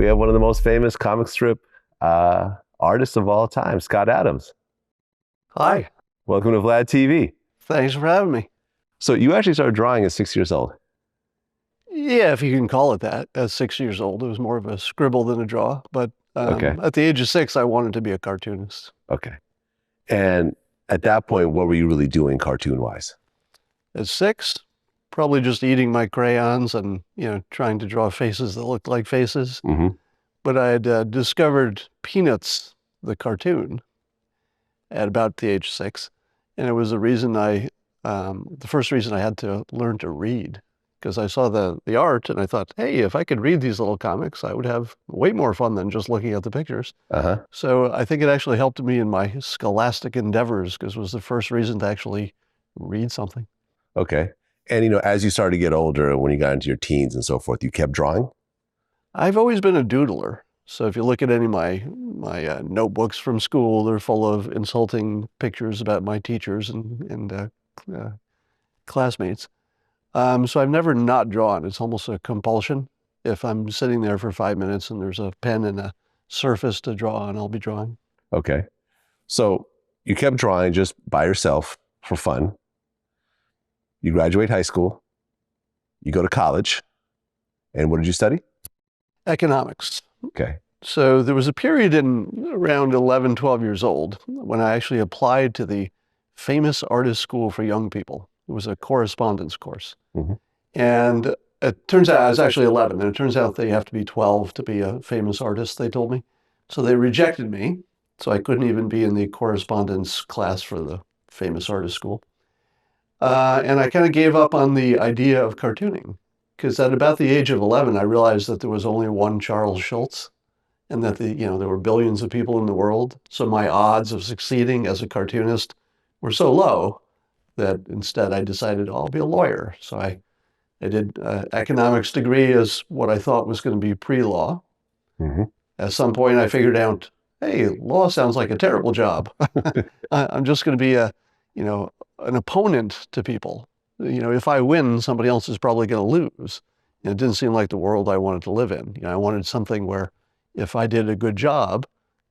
we have one of the most famous comic strip artists of all time, Scott Adams. Hi. Welcome to Vlad TV. Thanks for having me. So you actually started drawing at 6 years old. Yeah, if you can call it that. At 6 years old, it was more of a scribble than a draw. But Okay. at the age of 6, I wanted to be a cartoonist. Okay. And at that point, what were you really doing cartoon-wise? At 6, probably just eating my crayons and, trying to draw faces that looked like faces. Mm-hmm. But I had discovered Peanuts, the cartoon, at about the age of 6. And it was the first reason I had to learn to read. Because I saw the art and I thought, hey, if I could read these little comics, I would have way more fun than just looking at the pictures. Uh-huh. So I think it actually helped me in my scholastic endeavors because it was the first reason to actually read something. Okay. And, as you started to get older, when you got into your teens and so forth, you kept drawing? I've always been a doodler. So if you look at any of my notebooks from school, they're full of insulting pictures about my teachers and classmates. So I've never not drawn. It's almost a compulsion. If I'm sitting there for 5 minutes and there's a pen and a surface to draw on, I'll be drawing. Okay. So you kept drawing just by yourself for fun. You graduate high school. You go to college. And what did you study? Economics. Okay. So there was a period in around 11, 12 years old when I actually applied to the famous artist school for young people. It was a correspondence course. Mm-hmm. And it turns out I was actually 11, and it turns out they have to be 12 to be a famous artist, they told me. So they rejected me, so I couldn't even be in the correspondence class for the famous artist school. And I kind of gave up on the idea of cartooning, because at about the age of 11, I realized that there was only one Charles Schulz, and that there were billions of people in the world. So my odds of succeeding as a cartoonist were so low that instead I decided I'll be a lawyer. So I did economics degree as what I thought was going to be pre-law. Mm-hmm. At some point I figured out, hey, law sounds like a terrible job. I'm just going to be an opponent to people. If I win, somebody else is probably going to lose. And it didn't seem like the world I wanted to live in. I wanted something where if I did a good job,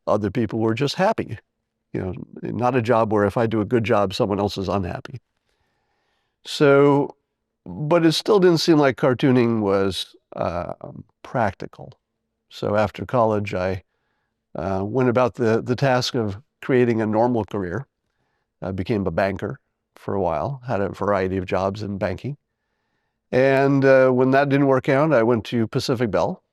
other people were just happy. Not a job where if I do a good job, someone else is unhappy. So, but it still didn't seem like cartooning was practical. So after college, I went about the task of creating a normal career. I became a banker for a while, had a variety of jobs in banking. And when that didn't work out, I went to Pacific Bell.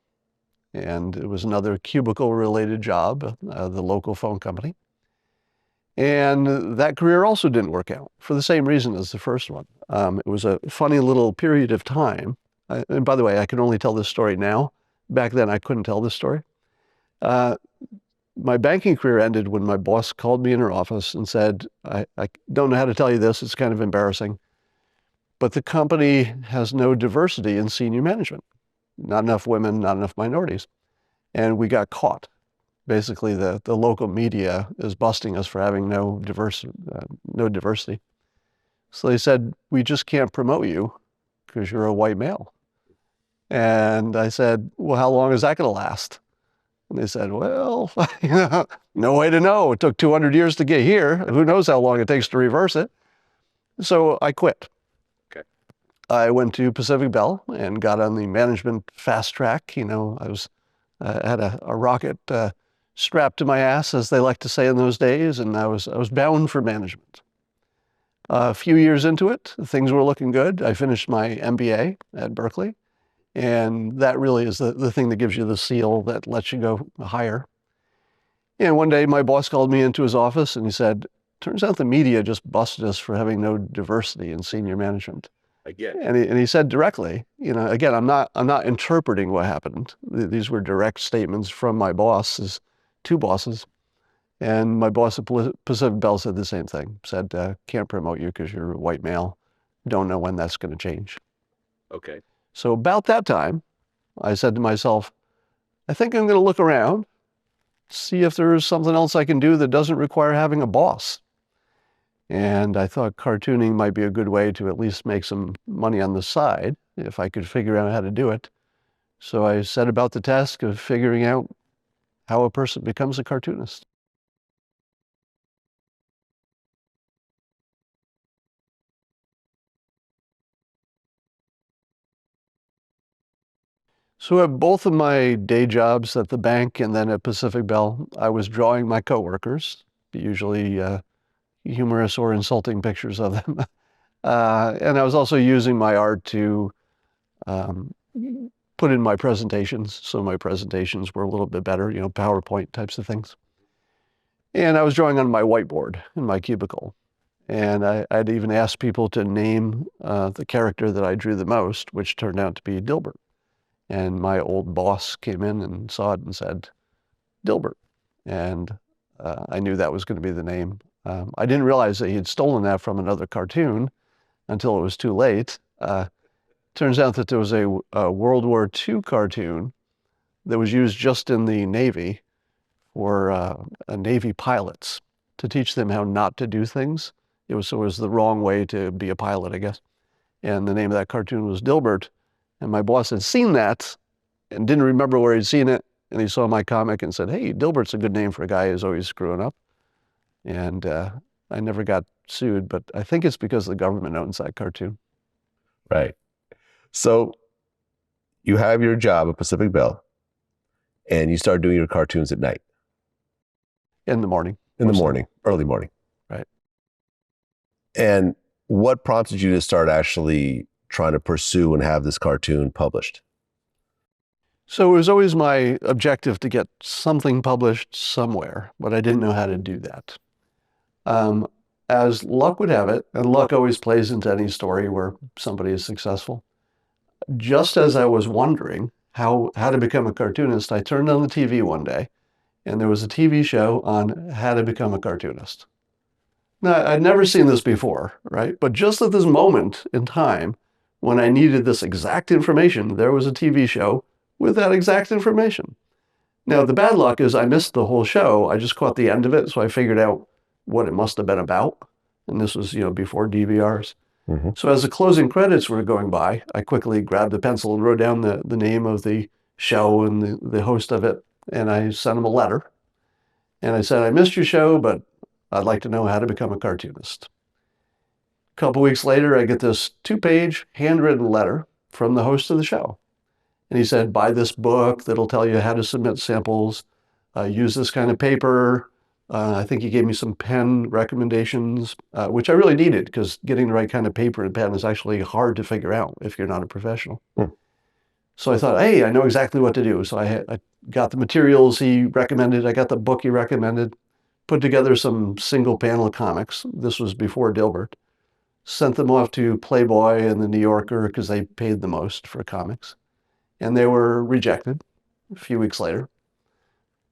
And it was another cubicle-related job, the local phone company. And that career also didn't work out for the same reason as the first one. It was a funny little period of time. And by the way, I can only tell this story now. Back then, I couldn't tell this story. My banking career ended when my boss called me in her office and said, I don't know how to tell you this. It's kind of embarrassing. But the company has no diversity in senior management. Not enough women, not enough minorities. And we got caught. Basically, the local media is busting us for having no diversity. So they said, we just can't promote you because you're a white male. And I said, well, how long is that going to last? And they said, well, no way to know. It took 200 years to get here. Who knows how long it takes to reverse it? So I quit. Okay. I went to Pacific Bell and got on the management fast track. I had a rocket strapped to my ass, as they like to say in those days, and I was bound for management. A few years into it, things were looking good. I finished my MBA at Berkeley, and that really is the thing that gives you the seal that lets you go higher. And one day my boss called me into his office and he said, turns out the media just busted us for having no diversity in senior management. Again. And he said directly, again, I'm not interpreting what happened. These were direct statements from my boss, two bosses. And my boss at Pacific Bell said the same thing, said, can't promote you because you're a white male. Don't know when that's going to change. Okay. So about that time, I said to myself, I think I'm going to look around, see if there is something else I can do that doesn't require having a boss. And I thought cartooning might be a good way to at least make some money on the side, if I could figure out how to do it. So I set about the task of figuring out how a person becomes a cartoonist. So at both of my day jobs at the bank and then at Pacific Bell, I was drawing my coworkers, usually humorous or insulting pictures of them. And I was also using my art to um, put in my presentations. So my presentations were a little bit better, PowerPoint types of things. And I was drawing on my whiteboard in my cubicle. And I'd even asked people to name the character that I drew the most, which turned out to be Dilbert. And my old boss came in and saw it and said, Dilbert. And I knew that was going to be the name. I didn't realize that he had stolen that from another cartoon until it was too late. Turns out that there was a World War II cartoon that was used just in the Navy for Navy pilots to teach them how not to do things. It was the wrong way to be a pilot, I guess. And the name of that cartoon was Dilbert. And my boss had seen that and didn't remember where he'd seen it. And he saw my comic and said, hey, Dilbert's a good name for a guy who's always screwing up. And I never got sued, but I think it's because the government owns that cartoon. Right. So you have your job at Pacific Bell and you start doing your cartoons at night. In the morning. In the morning, early morning. Right. And what prompted you to start actually trying to pursue and have this cartoon published? So it was always my objective to get something published somewhere, but I didn't know how to do that. As luck would have it, and luck always plays into any story where somebody is successful, just as I was wondering how to become a cartoonist, I turned on the TV one day, and there was a TV show on how to become a cartoonist. Now, I'd never seen this before, right? But just at this moment in time, when I needed this exact information, there was a TV show with that exact information. Now, the bad luck is I missed the whole show. I just caught the end of it, so I figured out what it must have been about. And this was, before DVRs. Mm-hmm. So as the closing credits were going by, I quickly grabbed a pencil and wrote down the name of the show and the host of it. And I sent him a letter. And I said, I missed your show, but I'd like to know how to become a cartoonist. A couple weeks later, I get this 2-page handwritten letter from the host of the show. And he said, buy this book that'll tell you how to submit samples, use this kind of paper. I think he gave me some pen recommendations, which I really needed because getting the right kind of paper and pen is actually hard to figure out if you're not a professional. So I thought, hey, I know exactly what to do. So I got the materials he recommended. I got the book he recommended, put together some single panel comics. This was before Dilbert. Sent them off to Playboy and the New Yorker because they paid the most for comics. And they were rejected a few weeks later.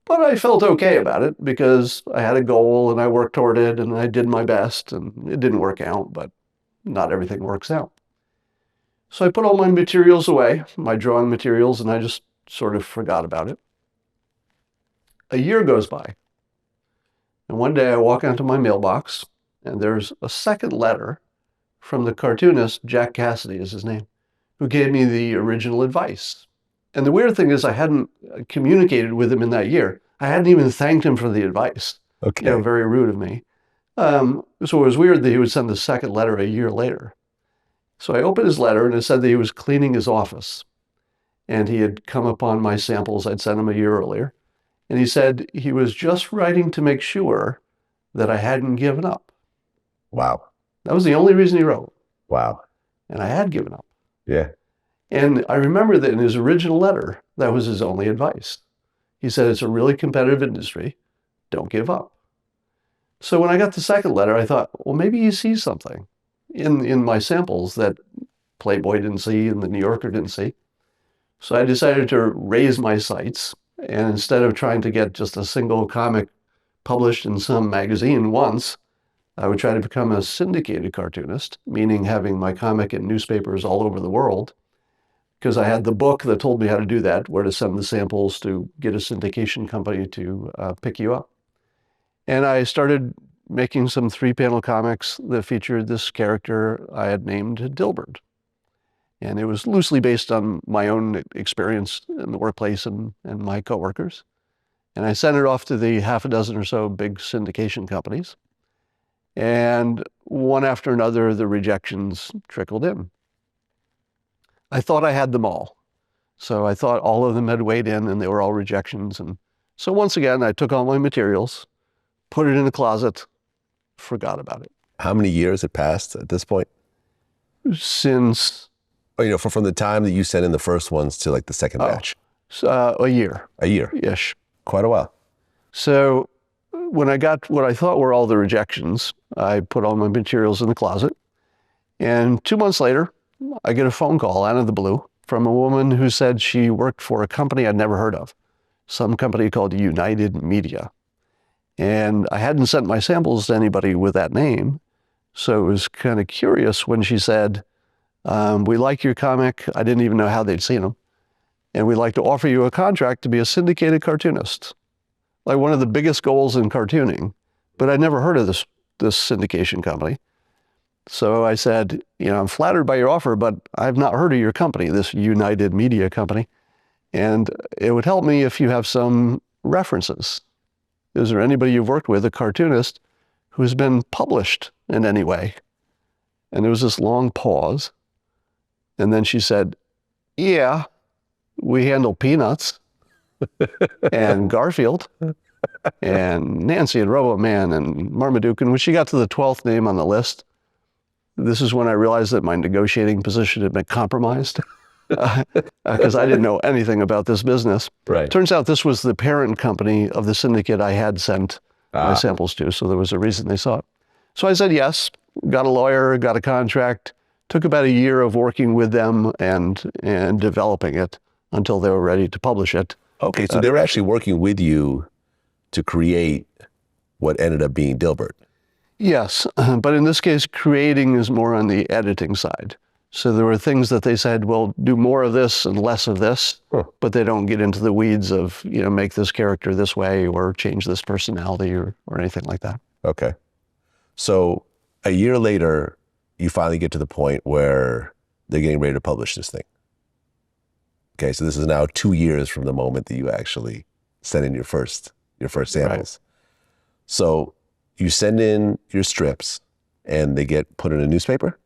But I felt okay about it because I had a goal and I worked toward it and I did my best, and it didn't work out, but not everything works out. So I put all my materials away, my drawing materials, and I just sort of forgot about it. A year goes by. And one day I walk onto my mailbox and there's a second letter from the cartoonist, Jack Cassidy is his name, who gave me the original advice. And the weird thing is I hadn't communicated with him in that year. I hadn't even thanked him for the advice. Okay. Very rude of me. So it was weird that he would send the second letter a year later. So I opened his letter and it said that he was cleaning his office. And he had come upon my samples I'd sent him a year earlier. And he said he was just writing to make sure that I hadn't given up. Wow. That was the only reason he wrote. Wow. And I had given up. Yeah. And I remember that in his original letter, that was his only advice. He said, it's a really competitive industry. Don't give up. So when I got the second letter, I thought, well, maybe he sees something in my samples that Playboy didn't see and the New Yorker didn't see. So I decided to raise my sights. And instead of trying to get just a single comic published in some magazine once, I would try to become a syndicated cartoonist, meaning having my comic in newspapers all over the world, because I had the book that told me how to do that, where to send the samples to get a syndication company to pick you up. And I started making some 3-panel comics that featured this character I had named Dilbert. And it was loosely based on my own experience in the workplace and my coworkers. And I sent it off to the half a dozen or so big syndication companies. And one after another, the rejections trickled in. I thought I had them all. So I thought all of them had weighed in and they were all rejections. And so once again, I took all my materials, put it in a closet, forgot about it. How many years had passed at this point? Since... from the time that you sent in the first ones to like the second batch? A year. A year-ish. Quite a while. So when I got what I thought were all the rejections, I put all my materials in the closet. And 2 months later, I get a phone call out of the blue from a woman who said she worked for a company I'd never heard of, some company called United Media. And I hadn't sent my samples to anybody with that name. So it was kind of curious when she said, we like your comic. I didn't even know how they'd seen them. And we'd like to offer you a contract to be a syndicated cartoonist. Like one of the biggest goals in cartooning. But I'd never heard of this syndication company. So I said, I'm flattered by your offer, but I've not heard of your company, this United Media company. And it would help me if you have some references. Is there anybody you've worked with, a cartoonist, who's been published in any way? And there was this long pause. And then she said, yeah, we handle Peanuts and Garfield and Nancy and Roboman and Marmaduke. And when she got to the 12th name on the list, this is when I realized that my negotiating position had been compromised because I didn't know anything about this business. Right. Turns out this was the parent company of the syndicate I had sent my samples to, so there was a reason they saw it. So I said yes, got a lawyer, got a contract, took about a year of working with them and developing it until they were ready to publish it. Okay, so they were actually working with you to create what ended up being Dilbert. Yes, but in this case, creating is more on the editing side. So there were things that they said, well, do more of this and less of this, but they don't get into the weeds of, make this character this way or change this personality or anything like that. Okay. So a year later, you finally get to the point where they're getting ready to publish this thing. Okay, so this is now 2 years from the moment that you actually sent in your first samples. Right. So you send in your strips and they get put in a newspaper?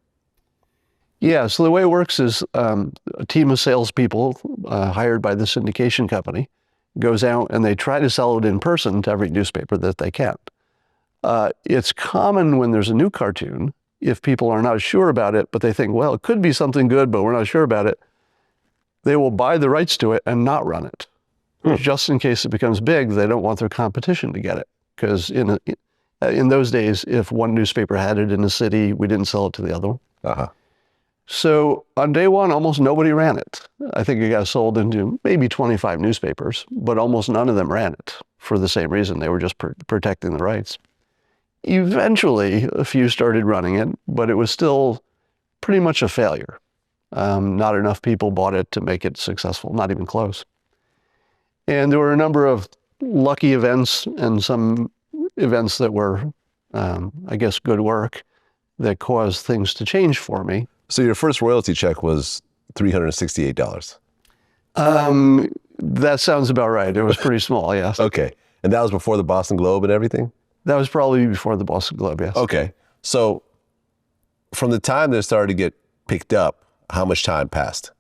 Yeah, so the way it works is a team of salespeople hired by the syndication company goes out and they try to sell it in person to every newspaper that they can. It's common when there's a new cartoon, if people are not sure about it, but they think, well, it could be something good, but we're not sure about it, they will buy the rights to it and not run it. Just in case it becomes big, they don't want their competition to get it. Because in those days, if one newspaper had it in a city, we didn't sell it to the other one. Uh-huh. So on day one, almost nobody ran it. I think it got sold into maybe 25 newspapers, but almost none of them ran it for the same reason. They were just protecting the rights. Eventually, a few started running it, but it was still pretty much a failure. Not enough people bought it to make it successful, not even close. And there were a number of lucky events and some events that were, I guess, good work that caused things to change for me. So your first royalty check was $368? That sounds about right. It was pretty small, yes. Okay. And that was before the Boston Globe and everything? That was probably before the Boston Globe, yes. Okay. So from the time that it started to get picked up, how much time passed?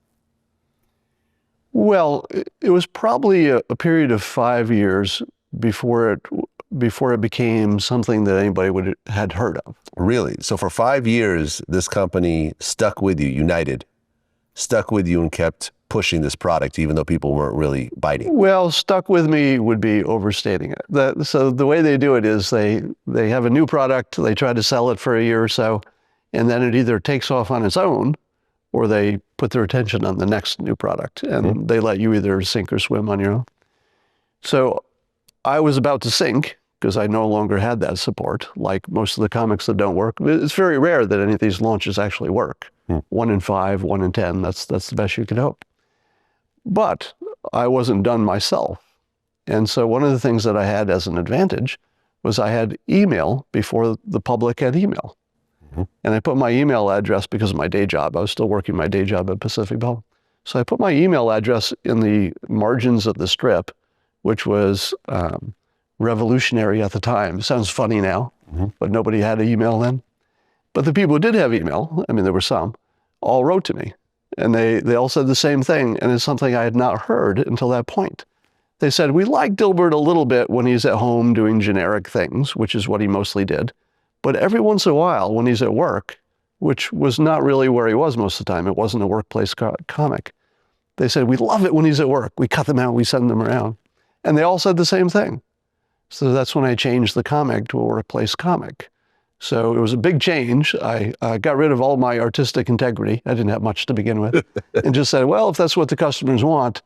Well, it was probably a period of 5 years before it became something that anybody had heard of. Really? So for 5 years, this company stuck with you, United, stuck with you and kept pushing this product, even though people weren't really biting? Well, stuck with me would be overstating it. So the way they do it is they have a new product, they try to sell it for a year or so, and then it either takes off on its own, or they put their attention on the next new product, and they let you either sink or swim on your own. So I was about to sink because I no longer had that support, like most of the comics that don't work. It's very rare that any of these launches actually work. 1 in 5, 1 in 10, that's the best you can hope. But I wasn't done myself. And so one of the things that I had as an advantage was I had email before the public had email. And I put my email address because of my day job. I was still working my day job at Pacific Bell. So I put my email address in the margins of the strip, which was revolutionary at the time. It sounds funny now, but nobody had email then. But the people who did have email, I mean, there were some, all wrote to me. And they all said the same thing. And it's something I had not heard until that point. They said, we like Dilbert a little bit when he's at home doing generic things, which is what he mostly did. But every once in a while, when he's at work, which was not really where he was most of the time, it wasn't a workplace comic. They said, we love it when he's at work. We cut them out, we send them around. And they all said the same thing. So that's when I changed the comic to a workplace comic. So it was a big change. I got rid of all my artistic integrity. I didn't have much to begin with. And just said, well, if that's what the customers want,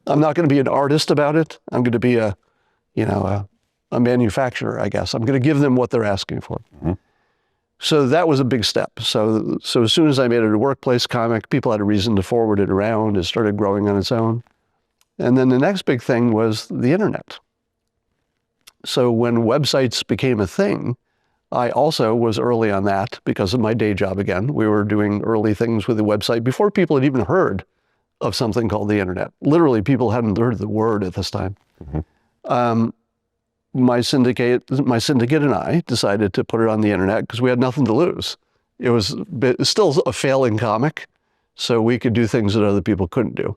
I'm not going to be an artist about it. I'm going to be a manufacturer, I guess. I'm going to give them what they're asking for. So that was a big step. So as soon as I made it a workplace comic, people had a reason to forward it around. It started growing on its own. And then the next big thing was the internet. So when websites became a thing, I also was early on that because of my day job again. We were doing early things with the website before people had even heard of something called the internet. Literally, people hadn't heard the word at this time. My syndicate and I decided to put it on the internet because we had nothing to lose. It was still a failing comic, so we could do things that other people couldn't do.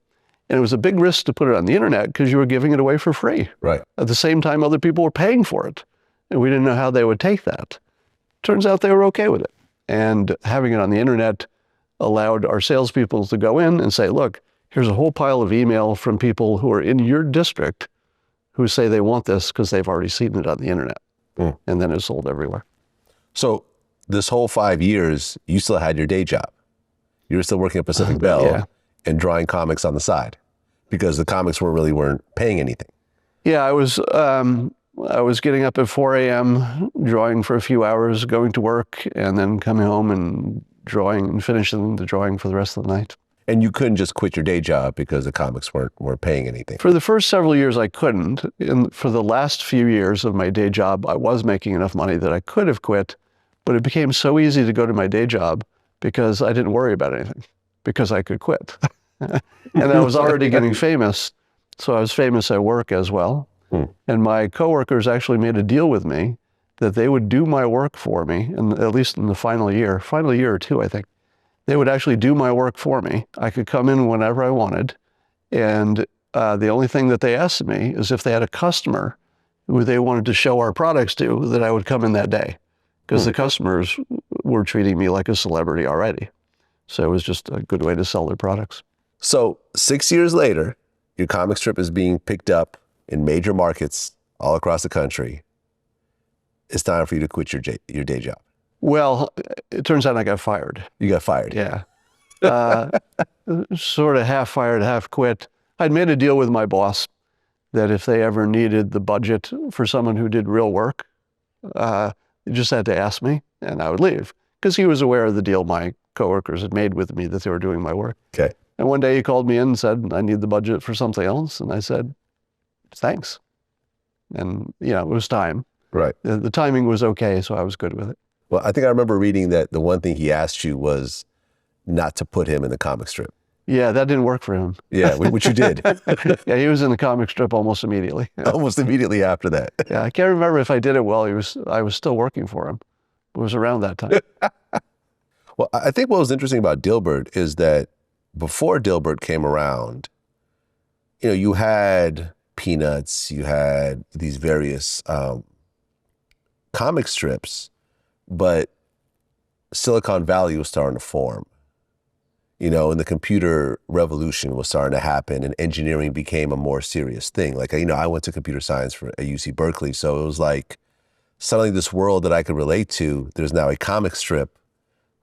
And it was a big risk to put it on the internet because you were giving it away for free. Right. At the same time, other people were paying for it. And we didn't know how they would take that. Turns out they were okay with it. And having it on the internet allowed our salespeople to go in and say, look, here's a whole pile of email from people who are in your district who say they want this because they've already seen it on the internet. And then it's sold everywhere. So this whole 5 years, you still had your day job. You were still working at Pacific Bell and drawing comics on the side because the comics weren't paying anything. Yeah, I was getting up at 4 a.m., drawing for a few hours, going to work, and then coming home and drawing and finishing the drawing for the rest of the night. And you couldn't just quit your day job because the comics weren't paying anything. For the first several years, I couldn't. For the last few years of my day job, I was making enough money that I could have quit, but it became so easy to go to my day job because I didn't worry about anything, because I could quit. And I was already getting famous, so I was famous at work as well. And my coworkers actually made a deal with me that they would do my work for me, and at least in the final year or two, I think. They would actually do my work for me. I could come in whenever I wanted. And the only thing that they asked me is if they had a customer who they wanted to show our products to, that I would come in that day. Because the customers were treating me like a celebrity already. So it was just a good way to sell their products. So 6 years later, your comic strip is being picked up in major markets all across the country. It's time for you to quit your day job. Well, it turns out I got fired. You got fired. Yeah. Sort of half fired, half quit. I'd made a deal with my boss that if they ever needed the budget for someone who did real work, they just had to ask me and I would leave. Because he was aware of the deal my coworkers had made with me that they were doing my work. Okay. And one day he called me in and said, I need the budget for something else. And I said, thanks. And, it was time. Right. The timing was okay, so I was good with it. Well, I think I remember reading that the one thing he asked you was not to put him in the comic strip. Yeah, that didn't work for him. Yeah, which you did. Yeah, he was in the comic strip almost immediately. Almost immediately after that. Yeah, I can't remember if I did it while I was still working for him. It was around that time. Well, I think what was interesting about Dilbert is that before Dilbert came around, you had Peanuts, you had these various comic strips, but Silicon Valley was starting to form, and the computer revolution was starting to happen and engineering became a more serious thing. Like, I went to computer science at UC Berkeley. So it was like suddenly this world that I could relate to, there's now a comic strip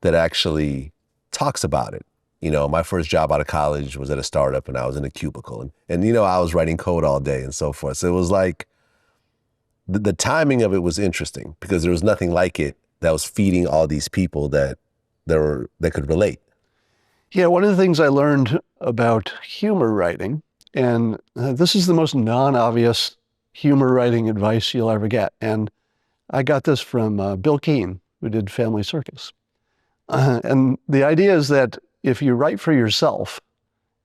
that actually talks about it. My first job out of college was at a startup and I was in a cubicle and I was writing code all day and so forth. So it was like the timing of it was interesting because there was nothing like it that was feeding all these people that could relate. Yeah, one of the things I learned about humor writing, and this is the most non-obvious humor writing advice you'll ever get. And I got this from Bill Keane, who did Family Circus. And the idea is that if you write for yourself,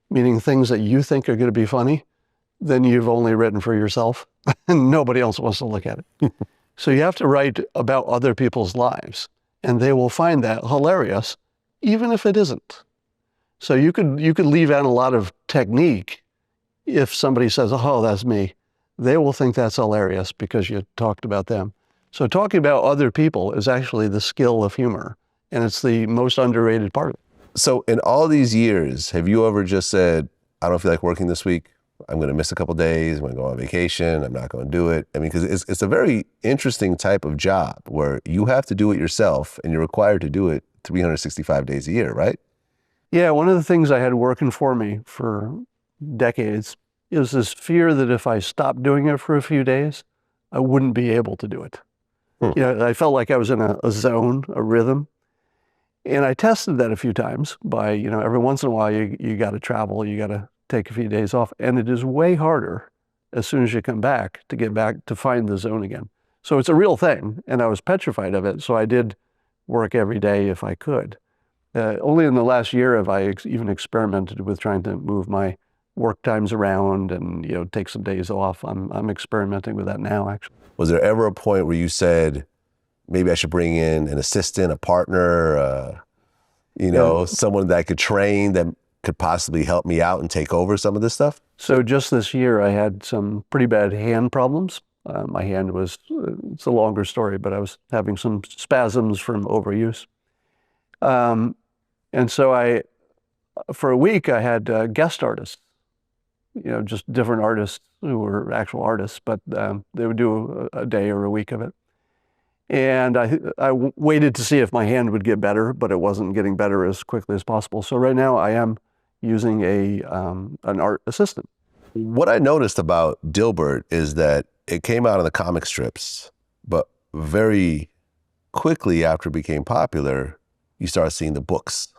meaning things that you think are going to be funny, then you've only written for yourself and nobody else wants to look at it. So you have to write about other people's lives, and they will find that hilarious, even if it isn't. So you could leave out a lot of technique. If somebody says, "Oh, that's me," they will think that's hilarious because you talked about them. So talking about other people is actually the skill of humor, and it's the most underrated part of it. So in all these years, have you ever just said, I don't feel like working this week. I'm going to miss a couple days. I'm going to go on vacation. I'm not going to do it. I mean, because it's a very interesting type of job where you have to do it yourself and you're required to do it 365 days a year, right? Yeah, one of the things I had working for me for decades is this fear that if I stopped doing it for a few days, I wouldn't be able to do it. You know, I felt like I was in a zone, a rhythm. And I tested that a few times by, you know, every once in a while you got to travel, you got to take a few days off. And it is way harder as soon as you come back to get back to find the zone again. So it's a real thing. And I was petrified of it. So I did work every day if I could. Only in the last year have I even experimented with trying to move my work times around and, you know, take some days off. I'm experimenting with that now, actually. Was there ever a point where you said, maybe I should bring in an assistant, a partner, you know, someone that I could train that could possibly help me out and take over some of this stuff? So just this year, I had some pretty bad hand problems. My hand was, it's a longer story, but I was having some spasms from overuse. And so for a week, I had guest artists, you know, just different artists who were actual artists, but they would do a day or a week of it. And I waited to see if my hand would get better, but it wasn't getting better as quickly as possible. So right now I am using an art assistant. What I noticed about Dilbert is that it came out in the comic strips, but very quickly after it became popular, you start seeing the books.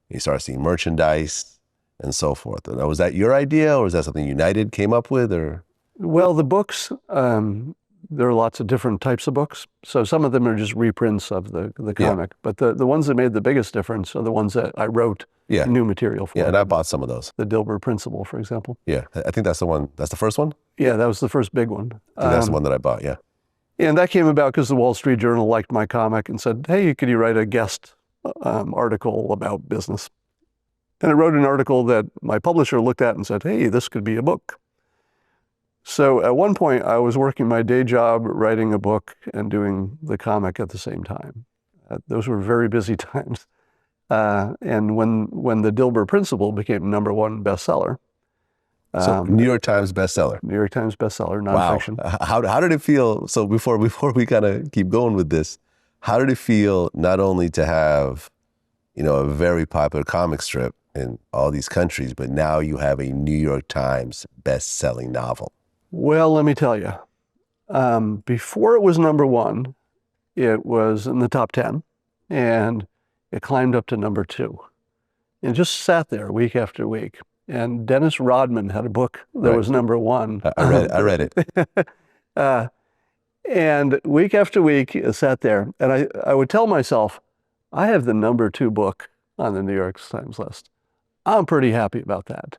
You start seeing merchandise and so forth. Now, was that your idea, or is that something United came up with? Or Well, the books, there are lots of different types of books. So some of them are just reprints of the comic, but the ones that made the biggest difference are the ones that I wrote new material for. Yeah, and I bought some of those. The Dilbert Principle, for example. Yeah, I think that's the one. That's the first one? Yeah, that was the first big one. I think that's the one that I bought, yeah. And that came about because the Wall Street Journal liked my comic and said, "Hey, could you write a guest article about business?" And I wrote an article that my publisher looked at and said, "Hey, this could be a book." So at one point, I was working my day job, writing a book and doing the comic at the same time. Those were very busy times. And when the Dilbert Principle became #1 bestseller. So New York Times bestseller. New York Times bestseller, nonfiction. Wow. How did it feel? So before we kind of keep going with this, how did it feel not only to have, you know, a very popular comic strip in all these countries, but now you have a New York Times best-selling novel? Well, let me tell you, before it was #1, it was in the top 10, and it climbed up to #2. And just sat there week after week. And Dennis Rodman had a book that was #1. I read it. And week after week, it sat there. And I would tell myself, I have the #2 book on the New York Times list. I'm pretty happy about that.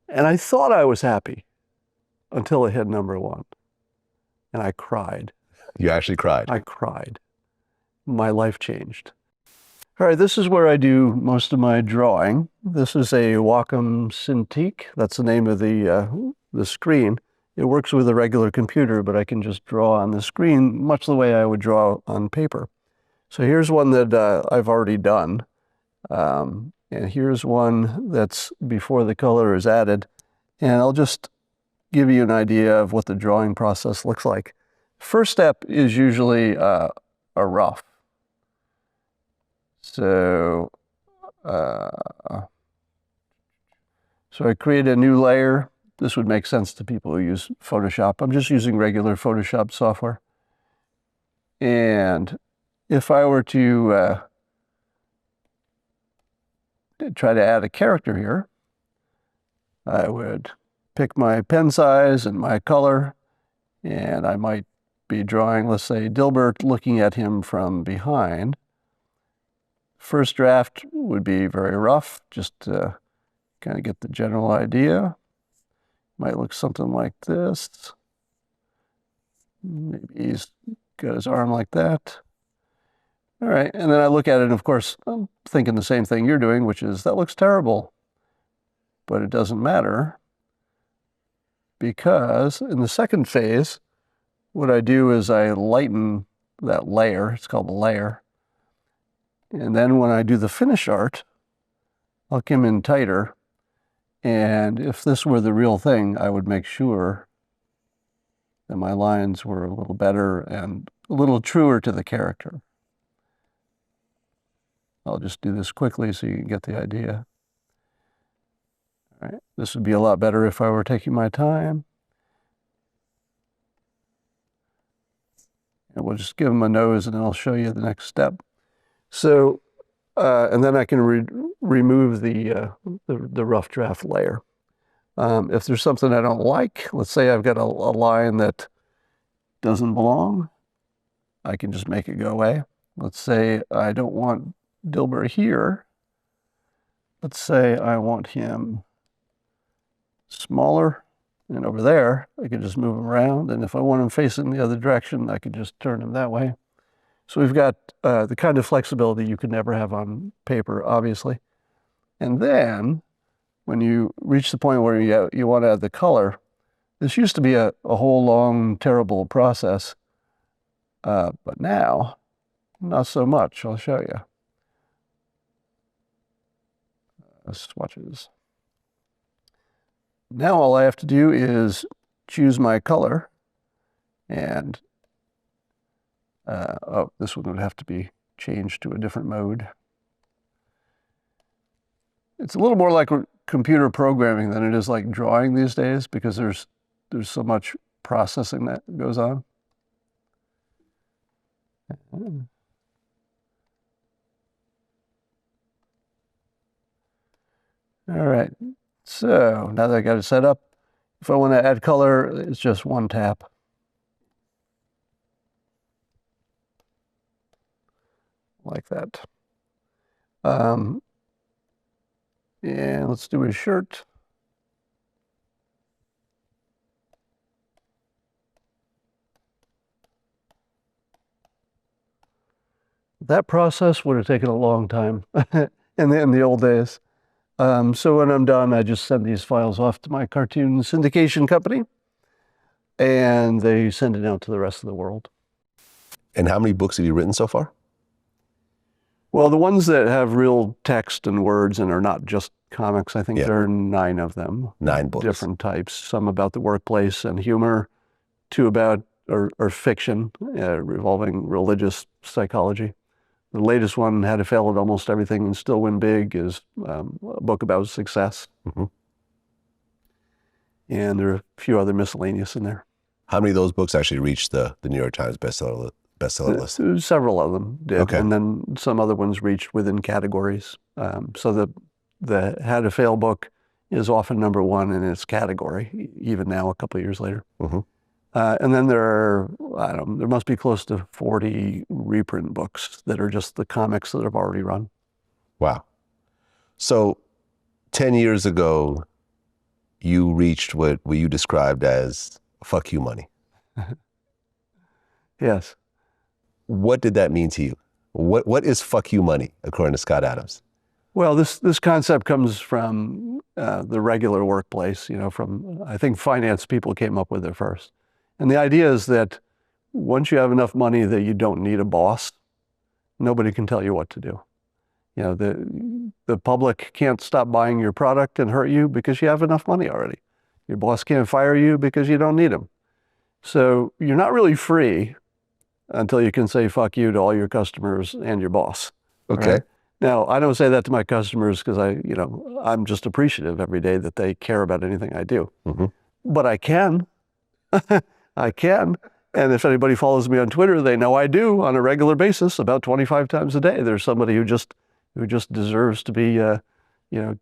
And I thought I was happy until it hit #1. And I cried. You actually cried? I cried. My life changed. All right, this is where I do most of my drawing. This is a Wacom Cintiq. That's the name of the screen. It works with a regular computer, but I can just draw on the screen much the way I would draw on paper. So here's one that I've already done. And here's one that's before the color is added. And I'll just give you an idea of what the drawing process looks like. First step is usually a rough. So I create a new layer. This would make sense to people who use Photoshop. I'm just using regular Photoshop software. And if I were to try to add a character here, I would pick my pen size and my color, and I might be drawing, let's say, Dilbert looking at him from behind. First draft would be very rough, just to kind of get the general idea. Might look something like this. Maybe he's got his arm like that. All right, and then I look at it, and of course, I'm thinking the same thing you're doing, which is, that looks terrible. But it doesn't matter, because in the second phase, what I do is I lighten that layer. It's called a layer. And then when I do the finish art, I'll come in tighter. And if this were the real thing, I would make sure that my lines were a little better and a little truer to the character. I'll just do this quickly so you can get the idea. All right, this would be a lot better if I were taking my time. And we'll just give him a nose, and then I'll show you the next step. So, and then I can remove the rough draft layer. If there's something I don't like, let's say I've got a line that doesn't belong, I can just make it go away. Let's say I don't want Dilbert here. Let's say I want him smaller, and over there, I can just move him around. And if I want him facing the other direction, I can just turn him that way. So we've got the kind of flexibility you could never have on paper, obviously. And then when you reach the point where you want to add the color, this used to be a whole long, terrible process. But now, not so much. I'll show you. Swatches. Now all I have to do is choose my color, and oh, this one would have to be changed to a different mode. It's a little more like computer programming than it is like drawing these days, because there's so much processing that goes on. All right, so now that I got it set up, if I want to add color, it's just one tap. Like that. And let's do his shirt. That process would have taken a long time in the old days. So when I'm done, I just send these files off to my cartoon syndication company, and they send it out to the rest of the world. And how many books have you written so far? Well, the ones that have real text and words and are not just comics, I think there are 9 of them. 9 books. Different types. Some about the workplace and humor, 2 about or fiction revolving religious psychology. The latest one, How to Fail at Almost Everything and Still Win Big, is a book about success. Mm-hmm. And there are a few other miscellaneous in there. How many of those books actually reached the New York Times bestseller list? Several of them did. Okay. And then some other ones reached within categories. So the How to Fail book is often number 1 in its category, even now, a couple of years later. Mm-hmm. And then there are, there must be close to 40 reprint books that are just the comics that have already run. Wow. So 10 years ago, you reached what you described as fuck you money. Yes. What did that mean to you? What is fuck you money, according to Scott Adams? Well, this concept comes from the regular workplace, from, I think, finance people came up with it first. And the idea is that once you have enough money that you don't need a boss, nobody can tell you what to do. The public can't stop buying your product and hurt you because you have enough money already. Your boss can't fire you because you don't need him. So you're not really free until you can say fuck you to all your customers and your boss. Okay. Right? Now, I don't say that to my customers because I'm just appreciative every day that they care about anything I do. Mm-hmm. But I can. I can. And if anybody follows me on Twitter, they know I do on a regular basis, about 25 times a day. There's somebody who just deserves to be,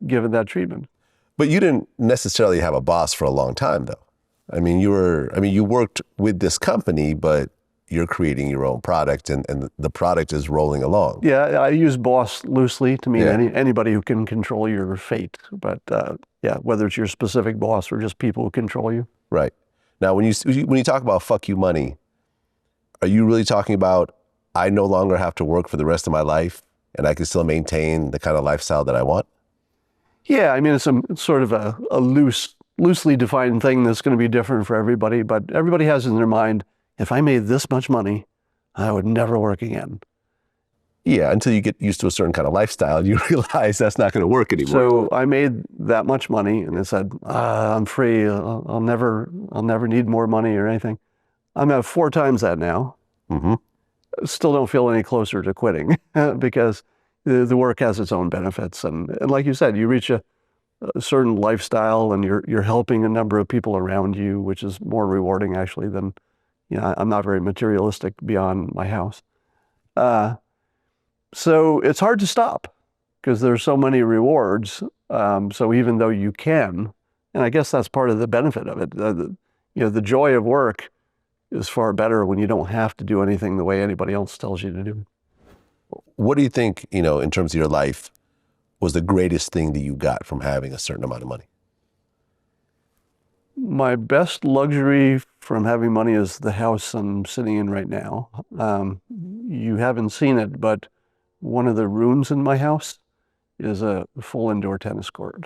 given that treatment. But you didn't necessarily have a boss for a long time, though. I mean, you worked with this company, but you're creating your own product and the product is rolling along. Yeah, I use boss loosely to mean Yeah. anybody who can control your fate. But yeah, whether it's your specific boss or just people who control you. Right. Now, when you talk about fuck you money, are you really talking about I no longer have to work for the rest of my life and I can still maintain the kind of lifestyle that I want? Yeah, I mean, it's sort of a loosely defined thing that's going to be different for everybody, but everybody has in their mind, if I made this much money, I would never work again. Yeah, until you get used to a certain kind of lifestyle, you realize that's not going to work anymore. So I made that much money and I said, I'm free. I'll never need more money or anything. I'm at 4 times that now. Mm-hmm. Still don't feel any closer to quitting because the work has its own benefits. And like you said, you reach a certain lifestyle and you're helping a number of people around you, which is more rewarding actually than, I'm not very materialistic beyond my house. So it's hard to stop because there's so many rewards. So even though you can, and I guess that's part of the benefit of it, the joy of work is far better when you don't have to do anything the way anybody else tells you to do. What do you think, in terms of your life, was the greatest thing that you got from having a certain amount of money? My best luxury from having money is the house I'm sitting in right now. You haven't seen it, but one of the rooms in my house is a full indoor tennis court.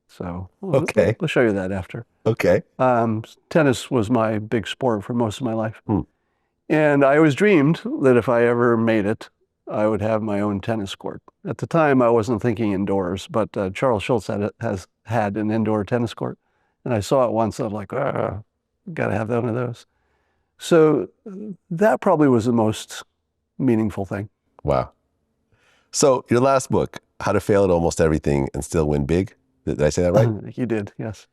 So Okay. I'll show you that after. Okay. Tennis was my big sport for most of my life. And I always dreamed that if I ever made it, I would have my own tennis court. At the time, I wasn't thinking indoors, but Charles Schultz has had an indoor tennis court. And I saw it once, and I'm like, got to have one of those. So that probably was the most meaningful thing. Wow. So your last book, How to Fail at Almost Everything and Still Win Big. Did I say that right? You did, yes.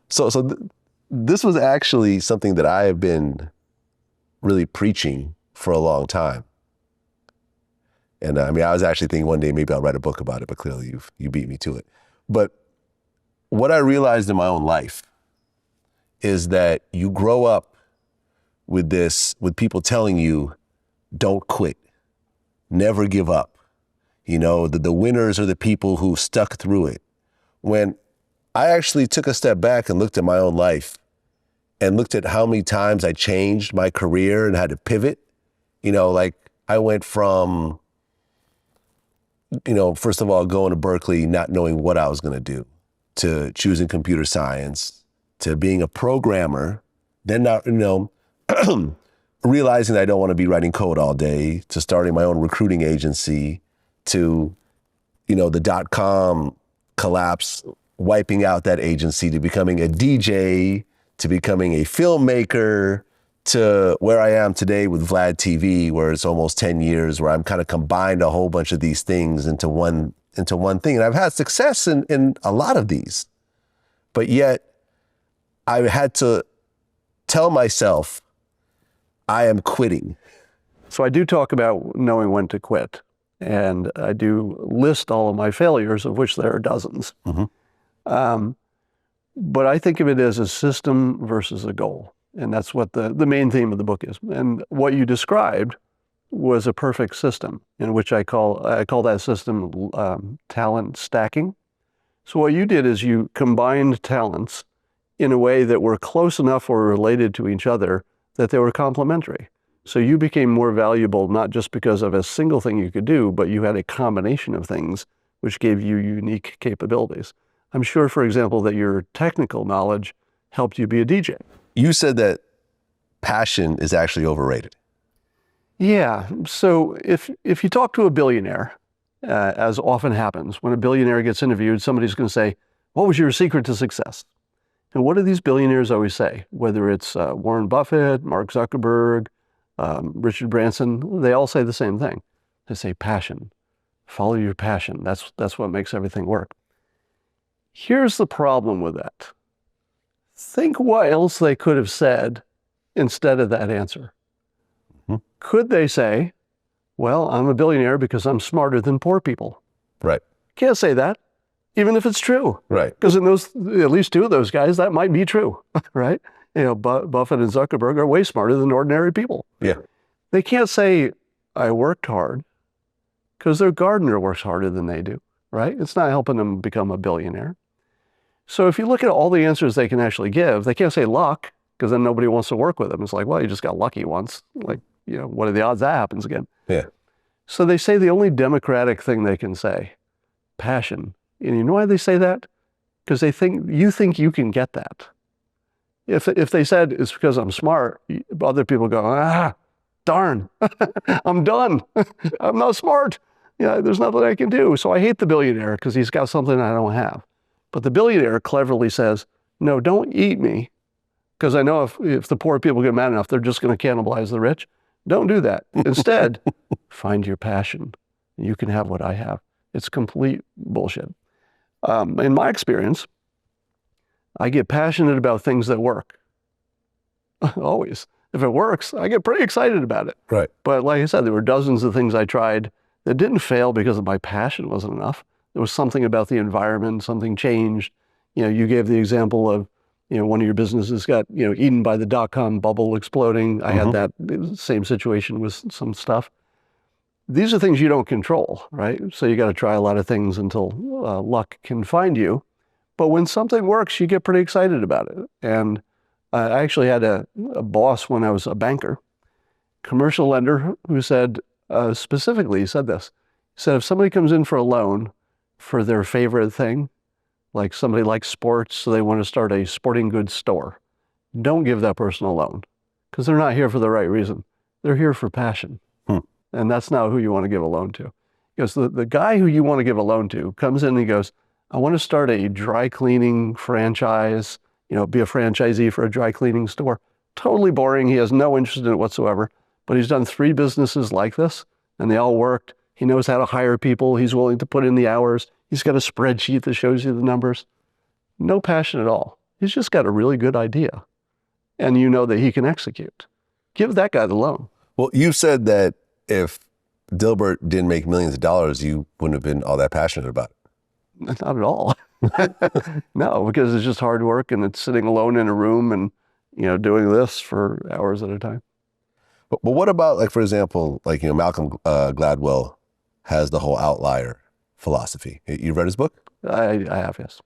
So this was actually something that I have been really preaching for a long time. And I was actually thinking one day maybe I'll write a book about it, but clearly you beat me to it. But what I realized in my own life is that you grow up with people telling you, don't quit, never give up. The winners are the people who stuck through it. When I actually took a step back and looked at my own life and looked at how many times I changed my career and had to pivot, like I went from, first of all, going to Berkeley, not knowing what I was going to do, to choosing computer science, to being a programmer, then not, realizing that I don't want to be writing code all day, to starting my own recruiting agency, to, the .com collapse, wiping out that agency, to becoming a DJ, to becoming a filmmaker, to where I am today with Vlad TV, where it's almost 10 years, where I'm kind of combined a whole bunch of these things into one thing. And I've had success in a lot of these, but yet I had to tell myself I am quitting. So I do talk about knowing when to quit. And I do list all of my failures, of which there are dozens. Mm-hmm. But I think of it as a system versus a goal. And that's what the main theme of the book is. And what you described was a perfect system, in which I call that system talent stacking. So what you did is you combined talents in a way that were close enough or related to each other that they were complementary. So you became more valuable, not just because of a single thing you could do, but you had a combination of things which gave you unique capabilities. I'm sure, for example, that your technical knowledge helped you be a DJ. You said that passion is actually overrated. Yeah. So if you talk to a billionaire, as often happens, when a billionaire gets interviewed, somebody's going to say, what was your secret to success? And what do these billionaires always say? Whether it's Warren Buffett, Mark Zuckerberg, Richard Branson, they all say the same thing. They say passion. Follow your passion. That's what makes everything work. Here's the problem with that. Think what else they could have said instead of that answer. Mm-hmm. Could they say, well, I'm a billionaire because I'm smarter than poor people? Right. Can't say that, even if it's true. Right. Because in at least 2 of those guys, that might be true, right? Buffett and Zuckerberg are way smarter than ordinary people. Yeah. They can't say, I worked hard, because their gardener works harder than they do, right? It's not helping them become a billionaire. So if you look at all the answers they can actually give, they can't say luck, because then nobody wants to work with them. It's like, well, you just got lucky once. Like, what are the odds that happens again? Yeah. So they say the only democratic thing they can say, passion. And you know why they say that? Because they think you can get that. If they said it's because I'm smart, other people go, darn, I'm done. I'm not smart. There's nothing I can do. So I hate the billionaire because he's got something I don't have. But the billionaire cleverly says, no, don't eat me, because I know if the poor people get mad enough, they're just going to cannibalize the rich. Don't do that. Instead, find your passion. You can have what I have. It's complete bullshit. In my experience, I get passionate about things that work. Always. If it works, I get pretty excited about it. Right. But like I said, there were dozens of things I tried that didn't fail because my passion wasn't enough. There was something about the environment, something changed. You gave the example of, one of your businesses got, eaten by the dot-com bubble exploding. I had that same situation with some stuff. These are things you don't control, right? So you got to try a lot of things until luck can find you. But when something works, you get pretty excited about it. And I actually had a boss when I was a banker, commercial lender, who said, specifically, he said this. He said, if somebody comes in for a loan for their favorite thing, like somebody likes sports, so they want to start a sporting goods store, don't give that person a loan, because they're not here for the right reason. They're here for passion. And that's not who you want to give a loan to. Because the guy who you want to give a loan to comes in and he goes, I want to start a dry cleaning franchise, be a franchisee for a dry cleaning store. Totally boring. He has no interest in it whatsoever. But he's done 3 businesses like this, and they all worked. He knows how to hire people. He's willing to put in the hours. He's got a spreadsheet that shows you the numbers. No passion at all. He's just got a really good idea. And you know that he can execute. Give that guy the loan. Well, you said that if Dilbert didn't make millions of dollars, you wouldn't have been all that passionate about it. Not at all. No, because it's just hard work and it's sitting alone in a room and, doing this for hours at a time. But what about, like, for example, like, Malcolm Gladwell has the whole outlier philosophy. You've read his book? I have, yes.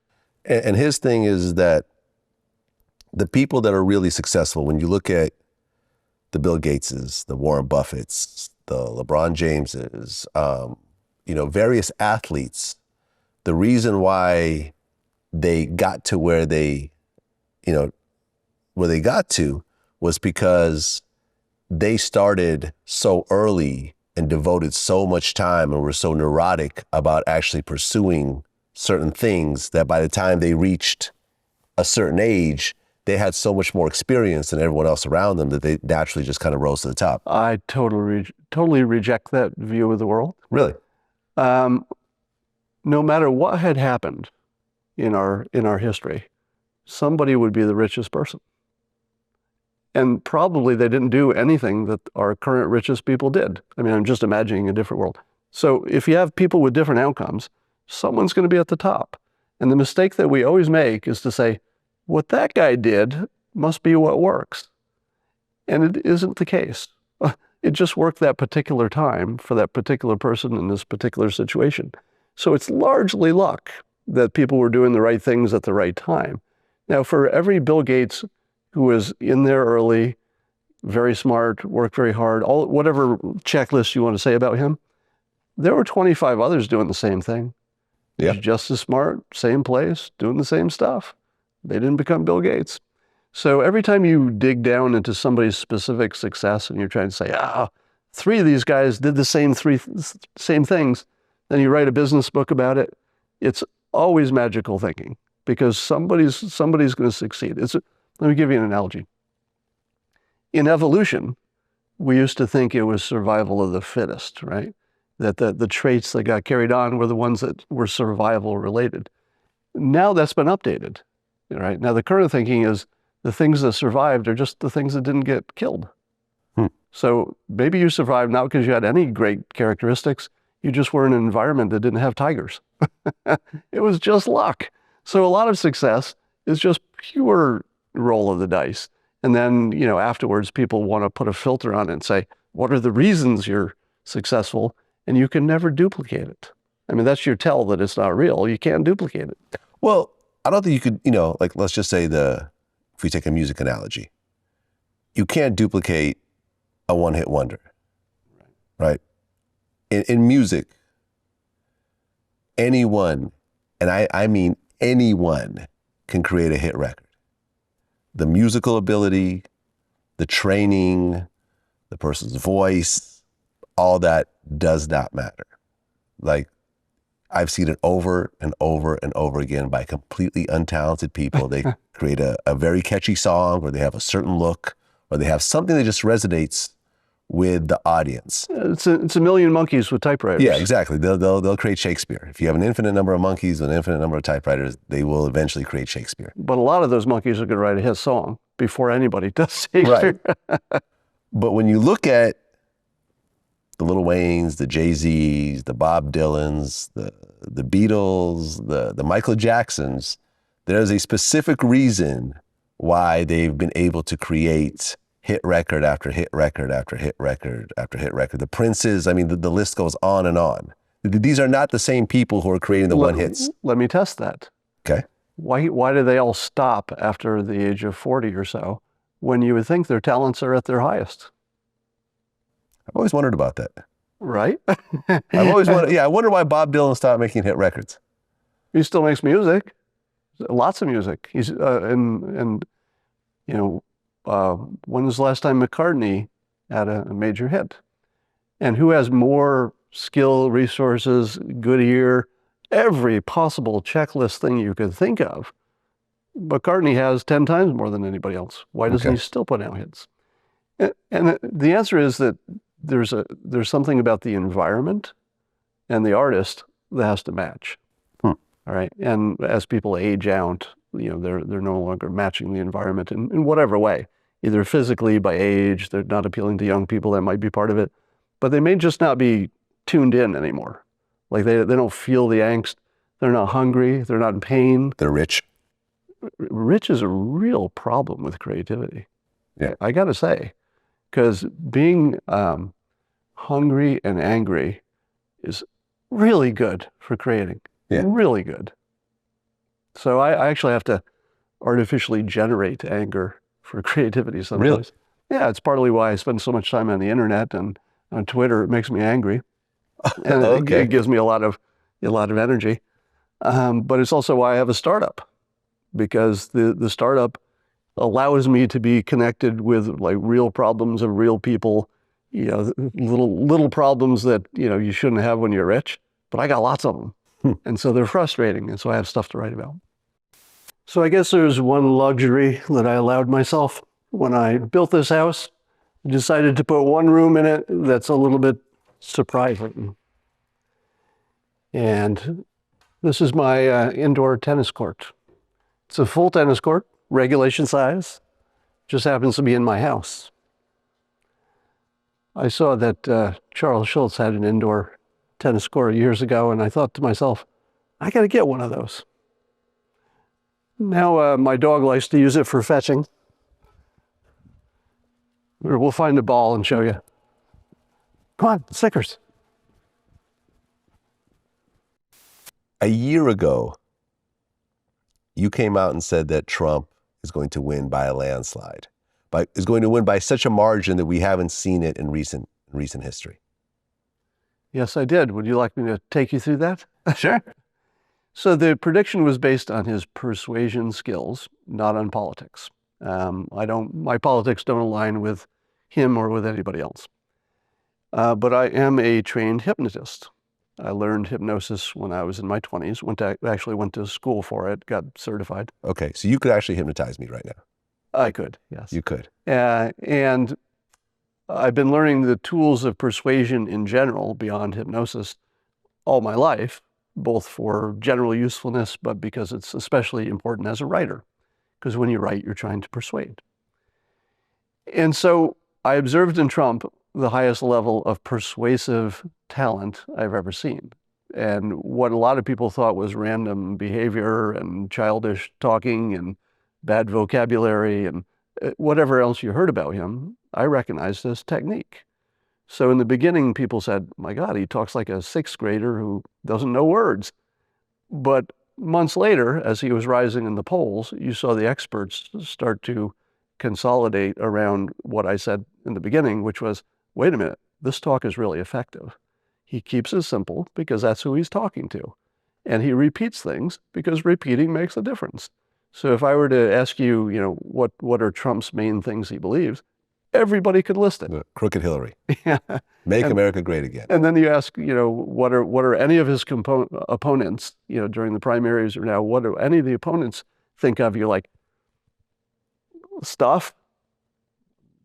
And his thing is that the people that are really successful, when you look at the Bill Gateses, the Warren Buffetts, the LeBron Jameses, various athletes, the reason why they got to where they got to was because they started so early and devoted so much time and were so neurotic about actually pursuing certain things that by the time they reached a certain age, they had so much more experience than everyone else around them that they naturally just kind of rose to the top. I totally reject that view of the world. Really? No matter what had happened in our history, somebody would be the richest person. And probably they didn't do anything that our current richest people did. I mean, I'm just imagining a different world. So if you have people with different outcomes, someone's going to be at the top. And the mistake that we always make is to say, what that guy did must be what works. And it isn't the case. It just worked that particular time for that particular person in this particular situation. So it's largely luck that people were doing the right things at the right time. Now, for every Bill Gates who was in there early, very smart, worked very hard, whatever checklist you want to say about him, there were 25 others doing the same thing. Yeah. He's just as smart, same place, doing the same stuff. They didn't become Bill Gates. So every time you dig down into somebody's specific success and you're trying to say, 3 of these guys did the same things, then you write a business book about it, it's always magical thinking because somebody's going to succeed. Let me give you an analogy. In evolution, we used to think it was survival of the fittest, right? That the traits that got carried on were the ones that were survival related. Now that's been updated, right? Now the current thinking is the things that survived are just the things that didn't get killed. So maybe you survived not because you had any great characteristics, you just were in an environment that didn't have tigers. It was just luck. So a lot of success is just pure roll of the dice. And then, afterwards, people want to put a filter on it and say, What are the reasons you're successful? And you can never duplicate it. I mean, that's your tell that it's not real. You can't duplicate it. Well, I don't think you could, like let's just say if we take a music analogy, you can't duplicate a one-hit wonder, right? In music, anyone, and I mean anyone, can create a hit record. The musical ability, the training, the person's voice, all that does not matter. Like, I've seen it over and over and over again by completely untalented people. They create a very catchy song, or they have a certain look, or they have something that just resonates with the audience. It's a million monkeys with typewriters. Yeah, exactly. They'll create Shakespeare. If you have an infinite number of monkeys and an infinite number of typewriters, they will eventually create Shakespeare. But a lot of those monkeys are going to write a hit song before anybody does Shakespeare. Right. But when you look at the Lil Waynes, the Jay-Z's, the Bob Dylans, the Beatles, the Michael Jacksons, there's a specific reason why they've been able to create hit record after hit record after hit record after hit record. The Princes, I mean, the list goes on and on. These are not the same people who are creating the one hits. Let me test that. Okay. Why do they all stop after the age of 40 or so when you would think their talents are at their highest? I've always wondered about that. Right? I've always wondered, I wonder why Bob Dylan stopped making hit records. He still makes music, lots of music. He's when was the last time McCartney had a major hit? And who has more skill, resources, good ear, every possible checklist thing you could think of? McCartney has 10 times more than anybody else. Why doesn't he still put out hits? And the answer is that there's something about the environment and the artist that has to match. All right. And as people age out, they're no longer matching the environment in whatever way, either physically by age, they're not appealing to young people, that might be part of it, but they may just not be tuned in anymore. Like they don't feel the angst. They're not hungry. They're not in pain. They're rich. Rich is a real problem with creativity. Yeah. I got to say, because being hungry and angry is really good for creating. Yeah. Really good. So I actually have to artificially generate anger for creativity sometimes. Really? Yeah, it's partly why I spend so much time on the internet and on Twitter. It makes me angry. And it gives me a lot of energy. But it's also why I have a startup, because the startup allows me to be connected with like real problems of real people, little problems that, you shouldn't have when you're rich, but I got lots of them. And so they're frustrating. And so I have stuff to write about. So I guess there's one luxury that I allowed myself when I built this house. I decided to put one room in it that's a little bit surprising. And this is my indoor tennis court. It's a full tennis court, regulation size, just happens to be in my house. I saw that Charles Schultz had an indoor tennis court years ago, and I thought to myself, I got to get one of those. Now my dog likes to use it for fetching. We'll find a ball and show you. Come on, stickers. A year ago, you came out and said that Trump is going to win by a landslide, is going to win by such a margin that we haven't seen it in recent history. Yes, I did. Would you like me to take you through that? Sure. So the prediction was based on his persuasion skills, not on politics. My politics don't align with him or with anybody else. But I am a trained hypnotist. I learned hypnosis when I was in my 20s, actually went to school for it, got certified. Okay, so you could actually hypnotize me right now. I could, yes. You could. And I've been learning the tools of persuasion in general, beyond hypnosis, all my life, both for general usefulness, but because it's especially important as a writer. Because when you write, you're trying to persuade. And so I observed in Trump the highest level of persuasive talent I've ever seen. And what a lot of people thought was random behavior and childish talking and bad vocabulary and whatever else you heard about him, I recognized as technique. So in the beginning, people said, my God, he talks like a sixth grader who doesn't know words. But months later, as he was rising in the polls, you saw the experts start to consolidate around what I said in the beginning, which was, wait a minute, this talk is really effective. He keeps it simple because that's who he's talking to. And he repeats things because repeating makes a difference. So if I were to ask you, what are Trump's main things he believes, everybody could list it. Crooked Hillary. Yeah. Make America great again. And then you ask, what are any of his opponents, during the primaries or now, what do any of the opponents think of? You're like, stuff,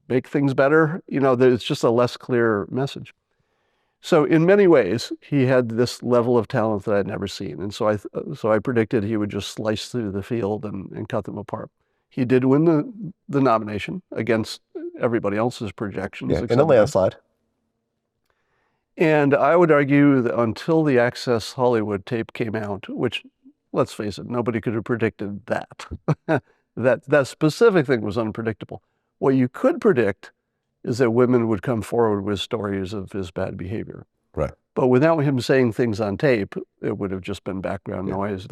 make things better. It's just a less clear message. So in many ways, he had this level of talent that I'd never seen. And so I predicted he would just slice through the field and cut them apart. He did win the nomination against everybody else's projections. Yeah, in a landslide. And I would argue that until the Access Hollywood tape came out, which, let's face it, nobody could have predicted that. that specific thing was unpredictable. What you could predict is that women would come forward with stories of his bad behavior. Right. But without him saying things on tape, it would have just been background noise.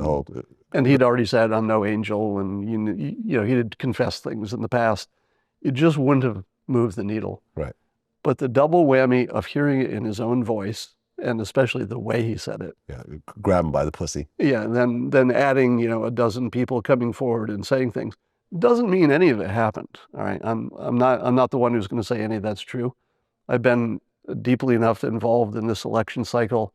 And he'd already said, I'm no angel, and he had confessed things in the past. It just wouldn't have moved the needle. Right. But the double whammy of hearing it in his own voice, and especially the way he said it. Yeah, grab him by the pussy. Yeah, and then adding, a dozen people coming forward and saying things, doesn't mean any of it happened. All right, I'm not the one who's going to say any of that's true. I've been deeply enough involved in this election cycle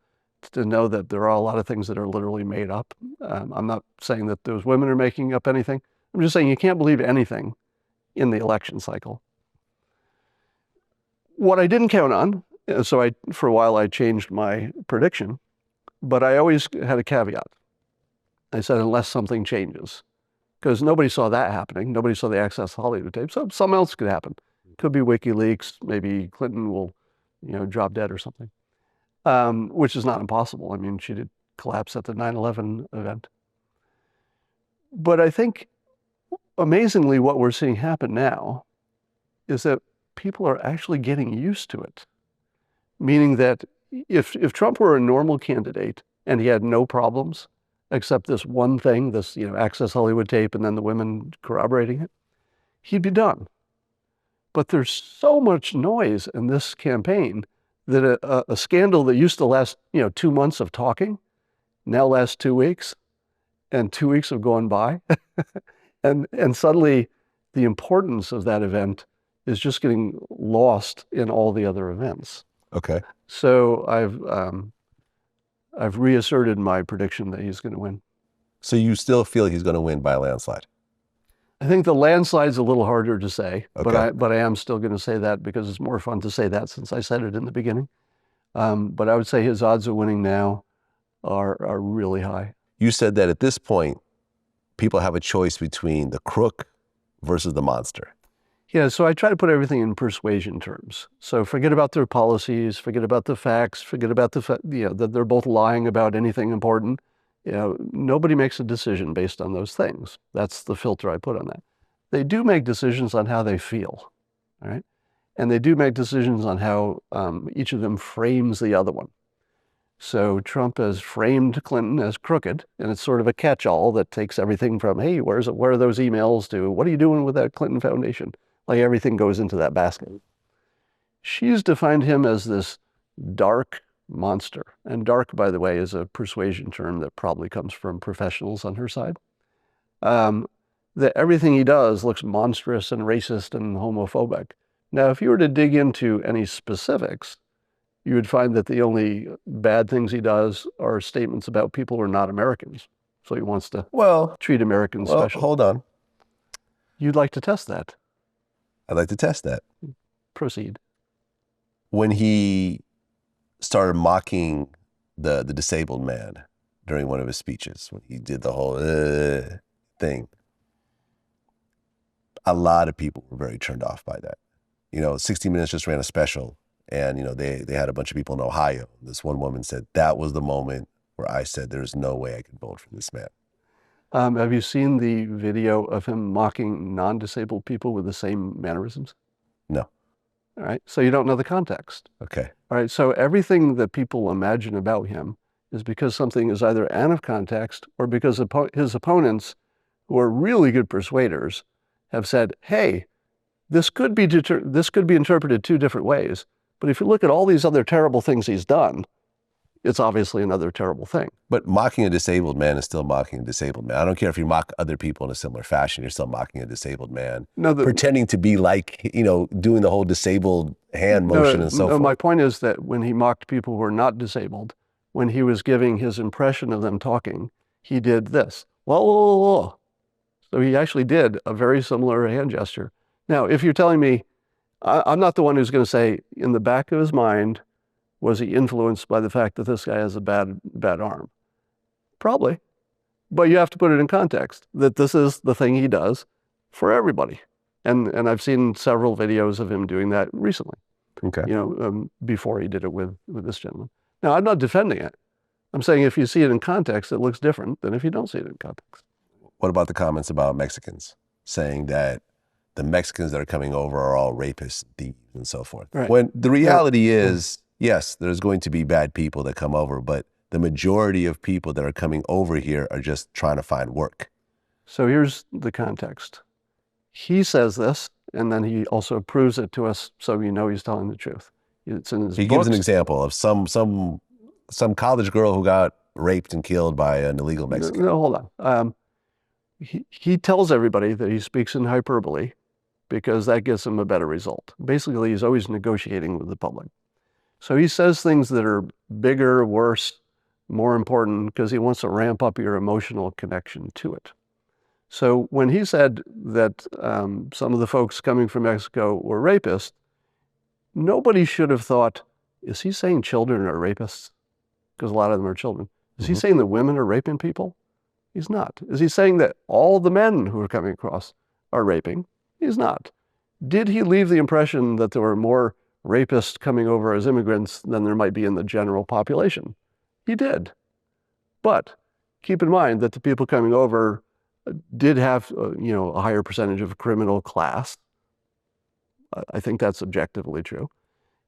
to know that there are a lot of things that are literally made up. I'm not saying that those women are making up anything. I'm just saying you can't believe anything in the election cycle. What I didn't count on, so for a while I changed my prediction, but I always had a caveat. I said, unless something changes, because nobody saw that happening. Nobody saw the Access Hollywood tape. So something else could happen. Could be WikiLeaks. Maybe Clinton will, drop dead or something, which is not impossible. I mean, she did collapse at the 9/11 event. But I think, amazingly, what we're seeing happen now is that people are actually getting used to it. Meaning that if Trump were a normal candidate and he had no problems, except this one thing, this Access Hollywood tape and then the women corroborating it, he'd be done. But there's so much noise in this campaign that a scandal that used to last 2 months of talking now lasts 2 weeks, and 2 weeks have gone by. and suddenly the importance of that event is just getting lost in all the other events. Okay. So I've reasserted my prediction that he's going to win. So you still feel he's going to win by a landslide? I think the landslide's a little harder to say, okay. but I am still going to say that because it's more fun to say that since I said it in the beginning. But I would say his odds of winning now are really high. You said that at this point, people have a choice between the crook versus the monster. Yeah, so I try to put everything in persuasion terms. So forget about their policies, forget about the facts, forget about that they're both lying about anything important. Nobody makes a decision based on those things. That's the filter I put on that. They do make decisions on how they feel, all right? And they do make decisions on how each of them frames the other one. So Trump has framed Clinton as crooked, and it's sort of a catch-all that takes everything from, hey, where are those emails, to what are you doing with that Clinton Foundation? Like everything goes into that basket. She's defined him as this dark monster. And dark, by the way, is a persuasion term that probably comes from professionals on her side. That everything he does looks monstrous and racist and homophobic. Now, if you were to dig into any specifics, you would find that the only bad things he does are statements about people who are not Americans. So he wants to treat Americans special. Hold on. You'd like to test that. I'd like to test that. Proceed. When he started mocking the disabled man during one of his speeches, when he did the whole thing, a lot of people were very turned off by that. 60 Minutes just ran a special, and they had a bunch of people in Ohio. This one woman said, that was the moment where I said, there's no way I can vote for this man. Have you seen the video of him mocking non-disabled people with the same mannerisms? No. All right. So you don't know the context. Okay. All right. So everything that people imagine about him is because something is either out of context or because his opponents, who are really good persuaders, have said, hey, this could be interpreted two different ways. But if you look at all these other terrible things he's done, it's obviously another terrible thing. But mocking a disabled man is still mocking a disabled man. I don't care if you mock other people in a similar fashion, you're still mocking a disabled man. No, pretending to be like, doing the whole disabled hand motion and so forth. My point is that when he mocked people who were not disabled, when he was giving his impression of them talking, he did this. Whoa. So he actually did a very similar hand gesture. Now, if you're telling me, I'm not the one who's going to say in the back of his mind, was he influenced by the fact that this guy has a bad arm? Probably. But you have to put it in context that this is the thing he does for everybody. And I've seen several videos of him doing that recently. Okay. Before he did it with this gentleman. Now, I'm not defending it. I'm saying if you see it in context, it looks different than if you don't see it in context. What about the comments about Mexicans saying that the Mexicans that are coming over are all rapists, thieves, and so forth? Right. When the reality is, yes, there's going to be bad people that come over, but the majority of people that are coming over here are just trying to find work. So here's the context. He says this, and then he also proves it to us, so we know he's telling the truth. It's in his He gives an example of some college girl who got raped and killed by an illegal Mexican. No, hold on. He tells everybody that he speaks in hyperbole because that gets him a better result. Basically, he's always negotiating with the public. So he says things that are bigger, worse, more important because he wants to ramp up your emotional connection to it. So when he said that some of the folks coming from Mexico were rapists, nobody should have thought, is he saying children are rapists? Because a lot of them are children. Is he saying that women are raping people? He's not. Is he saying that all the men who are coming across are raping? He's not. Did he leave the impression that there were more rapists coming over as immigrants than there might be in the general population? He did. But keep in mind that the people coming over did have a higher percentage of criminal class. I think that's objectively true.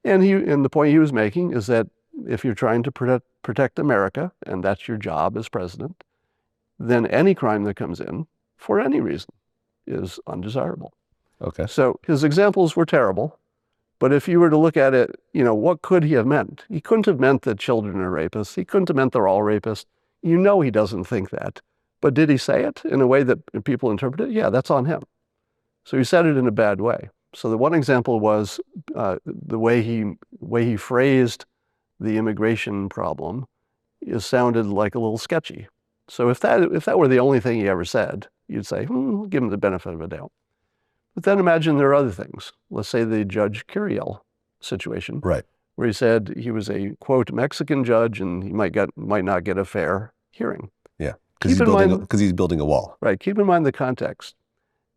And the point he was making is that if you're trying to protect America, and that's your job as president, then any crime that comes in, for any reason, is undesirable. Okay. So his examples were terrible, but if you were to look at it, what could he have meant? He couldn't have meant that children are rapists. He couldn't have meant they're all rapists. He doesn't think that. But did he say it in a way that people interpret it? Yeah, that's on him. So he said it in a bad way. So the one example was the way he phrased the immigration problem sounded like a little sketchy. So if that were the only thing he ever said, you'd say, give him the benefit of a doubt. But then imagine there are other things. Let's say the Judge Curiel situation, right, where he said he was a, quote, Mexican judge and he might not get a fair hearing. Yeah, because he's building a wall. Right. Keep in mind the context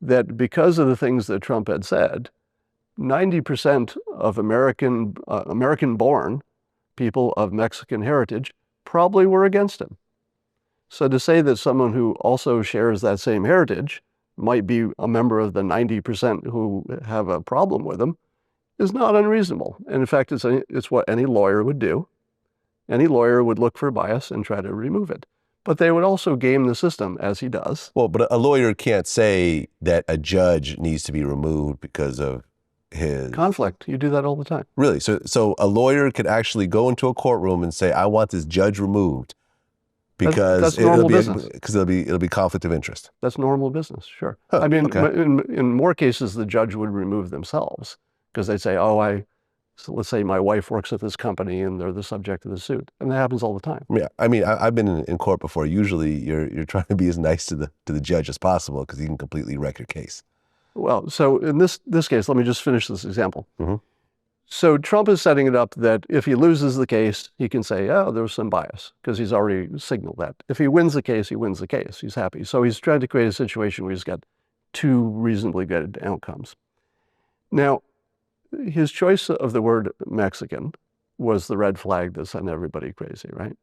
that because of the things that Trump had said, 90% of American-born people of Mexican heritage probably were against him. So to say that someone who also shares that same heritage might be a member of the 90% who have a problem with him is not unreasonable. And in fact, it's what any lawyer would do. Any lawyer would look for bias and try to remove it. But they would also game the system, as he does. Well, but a lawyer can't say that a judge needs to be removed because of his conflict. You do that all the time. Really? So a lawyer could actually go into a courtroom and say, I want this judge removed because it'll be conflict of interest. That's normal business, sure. Huh, I mean, okay. in more cases, the judge would remove themselves because they'd say, so let's say my wife works at this company and they're the subject of the suit. And that happens all the time. Yeah, I mean, I've been in court before. Usually you're trying to be as nice to the judge as possible because he can completely wreck your case. Well, so in this case, let me just finish this example. Mm-hmm. So Trump is setting it up that if he loses the case, he can say, there was some bias, because he's already signaled that. If he wins the case, he wins the case. He's happy. So he's trying to create a situation where he's got two reasonably good outcomes. Now, his choice of the word Mexican was the red flag that sent everybody crazy, right?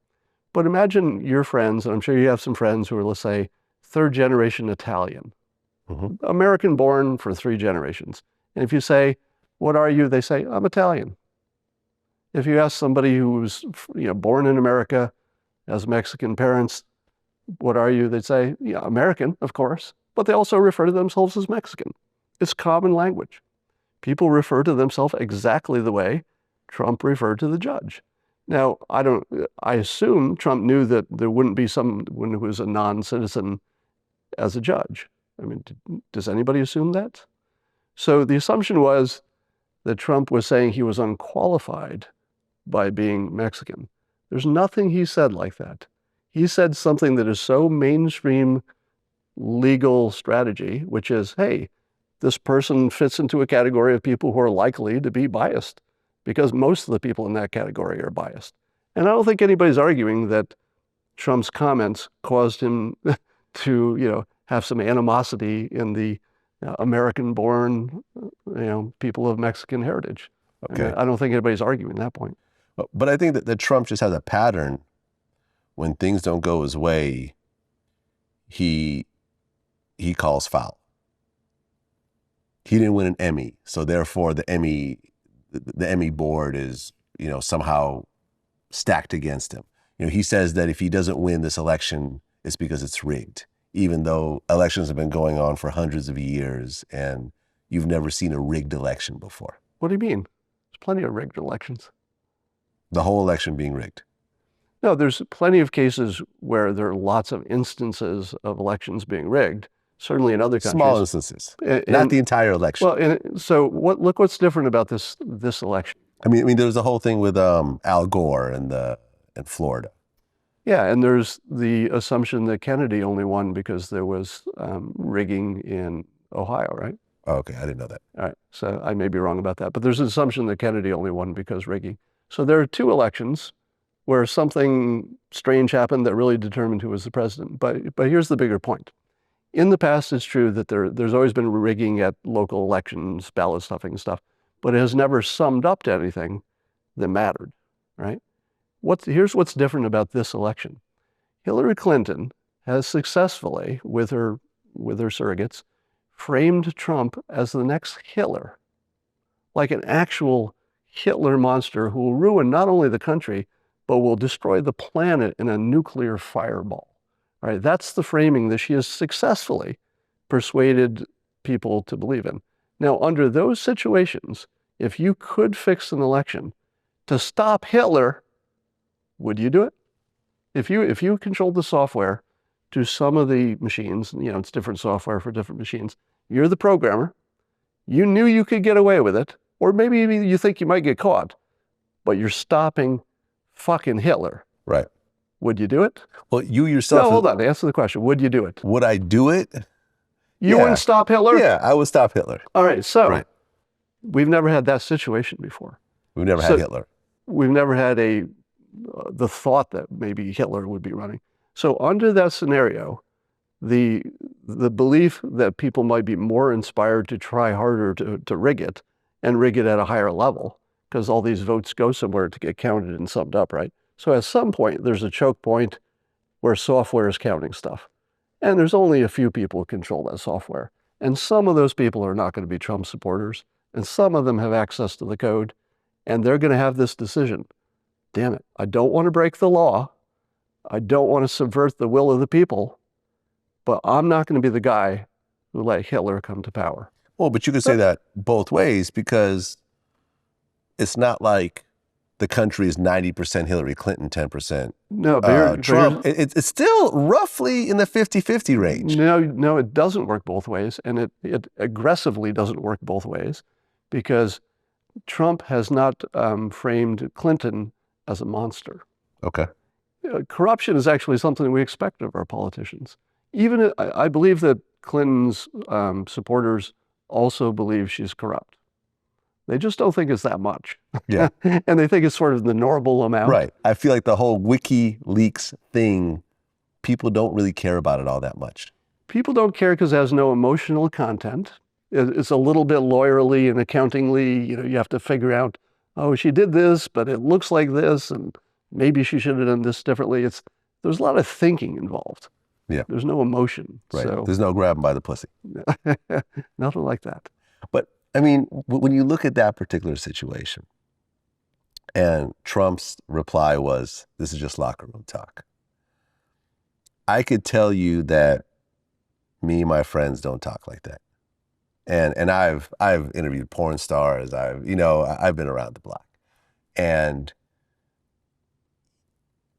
But imagine your friends, and I'm sure you have some friends who are, let's say, third-generation Italian, mm-hmm. American-born for 3 generations. And if you say, What are you? They say, I'm Italian. If you ask somebody who was born in America, has Mexican parents, what are you? They'd say, yeah, American, of course, but they also refer to themselves as Mexican. It's common language. People refer to themselves exactly the way Trump referred to the judge. Now, I assume Trump knew that there wouldn't be someone who was a non-citizen as a judge. I mean, does anybody assume that? So the assumption was that Trump was saying he was unqualified by being Mexican. There's nothing he said like that. He said something that is so mainstream legal strategy, which is, hey, this person fits into a category of people who are likely to be biased because most of the people in that category are biased. And I don't think anybody's arguing that Trump's comments caused him to, have some animosity in the American-born, people of Mexican heritage. Okay. I mean, I don't think anybody's arguing that point. But I think that Trump just has a pattern. When things don't go his way, he calls foul. He didn't win an Emmy, so therefore the Emmy board is, somehow stacked against him. He says that if he doesn't win this election, it's because it's rigged, even though elections have been going on for hundreds of years and you've never seen a rigged election before. What do you mean? There's plenty of rigged elections. The whole election being rigged. No, there's plenty of cases where there are lots of instances of elections being rigged, certainly in other countries. Small instances, not the entire election. Well, so look what's different about this election. I mean, there's the whole thing with Al Gore in Florida. Yeah, and there's the assumption that Kennedy only won because there was rigging in Ohio, right? Oh, okay, I didn't know that. All right, so I may be wrong about that, but there's an assumption that Kennedy only won because rigging. So there are two elections where something strange happened that really determined who was the president. But here's the bigger point. In the past, it's true that there's always been rigging at local elections, ballot stuffing and stuff, but it has never summed up to anything that mattered, right? Here's what's different about this election. Hillary Clinton has successfully, with her surrogates, framed Trump as the next Hitler, like an actual Hitler monster who will ruin not only the country, but will destroy the planet in a nuclear fireball. All right, that's the framing that she has successfully persuaded people to believe in. Now, under those situations, if you could fix an election to stop Hitler, would you do it? If you controlled the software to some of the machines, it's different software for different machines, you're the programmer, you knew you could get away with it, or maybe you think you might get caught, but you're stopping fucking Hitler. Right. Would you do it? Well, you yourself... No, hold on. Answer the question. Would you do it? Would I do it? You wouldn't stop Hitler? Yeah, I would stop Hitler. All right, so we've never had that situation before. We've never had Hitler. We've never had the thought that maybe Hitler would be running. So under that scenario, the belief that people might be more inspired to try harder to rig it and rig it at a higher level, because all these votes go somewhere to get counted and summed up, right? So at some point, there's a choke point where software is counting stuff. And there's only a few people who control that software. And some of those people are not going to be Trump supporters. And some of them have access to the code. And they're going to have this decision. Damn it, I don't want to break the law. I don't want to subvert the will of the people. But I'm not going to be the guy who let Hitler come to power. Well, but you could say that both ways, because it's not like the country is 90% Hillary Clinton, 10% Trump. It's still roughly in the 50-50 range. No, it doesn't work both ways. And it aggressively doesn't work both ways, because Trump has not framed Clinton as a monster. Okay. Corruption is actually something we expect of our politicians. Even I believe that Clinton's supporters also believe she's corrupt. They just don't think it's that much. Yeah. And they think it's sort of the normal amount. Right. I feel like the whole WikiLeaks thing, people don't really care about it all that much. People don't care because it has no emotional content. It's a little bit lawyerly and accountingly, you have to figure out, oh, she did this, but it looks like this, and maybe she should have done this differently. There's a lot of thinking involved. Yeah. There's no emotion. Right. So, there's no grabbing by the pussy. nothing like that. But I mean, when you look at that particular situation, and Trump's reply was, "This is just locker room talk." I could tell you that me and my friends don't talk like that. And I've interviewed porn stars. I've been around the block. And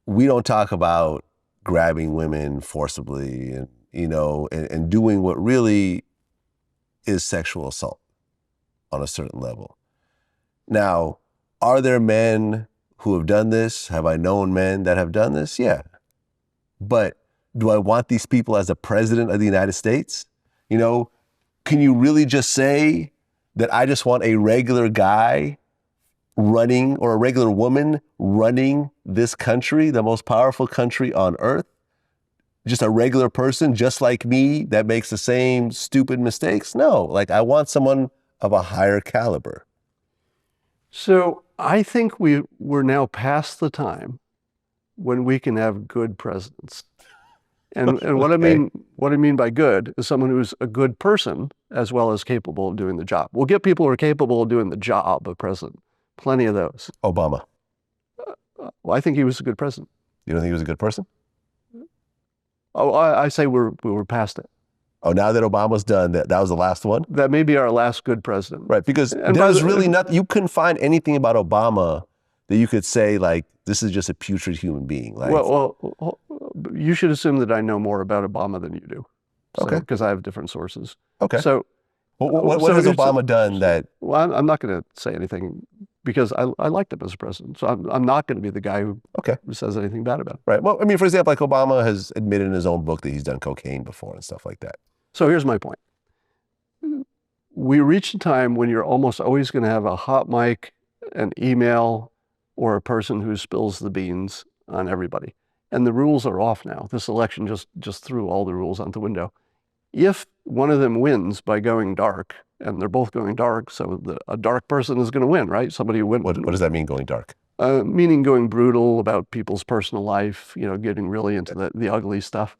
we don't talk about grabbing women forcibly and doing what really is sexual assault on a certain level. Now, are there men who have done this? Have I known men that have done this? Yeah. But do I want these people as a president of the United States? Can you really just say that I just want a regular guy running, or a regular woman running this country, the most powerful country on earth? Just a regular person just like me that makes the same stupid mistakes? No, like I want someone of a higher caliber. So I think we're now past the time when we can have good presidents. And what I mean by good is someone who's a good person as well as capable of doing the job. We'll get people who are capable of doing the job of president. Plenty of those. Obama. Well, I think he was a good president. You don't think he was a good person? Oh, I say we were past it. Oh, now that Obama's done, that was the last one? That may be our last good president. Right, because there's really nothing, you couldn't find anything about Obama that you could say, like, this is just a putrid human being. Like, well, you should assume that I know more about Obama than you do. Okay. Because I have different sources. Okay. So what has Obama done that? Well, I'm not going to say anything because I liked him as president. So I'm not going to be the guy who says anything bad about him. Right. Well, I mean, for example, like Obama has admitted in his own book that he's done cocaine before and stuff like that. So here's my point. We reach a time when you're almost always going to have a hot mic, an email, or a person who spills the beans on everybody. And the rules are off now. This election just threw all the rules out the window. If one of them wins by going dark, and they're both going dark, so a dark person is going to win, right? Somebody who wins. What does that mean, going dark? Meaning going brutal about people's personal life, getting really into the ugly stuff.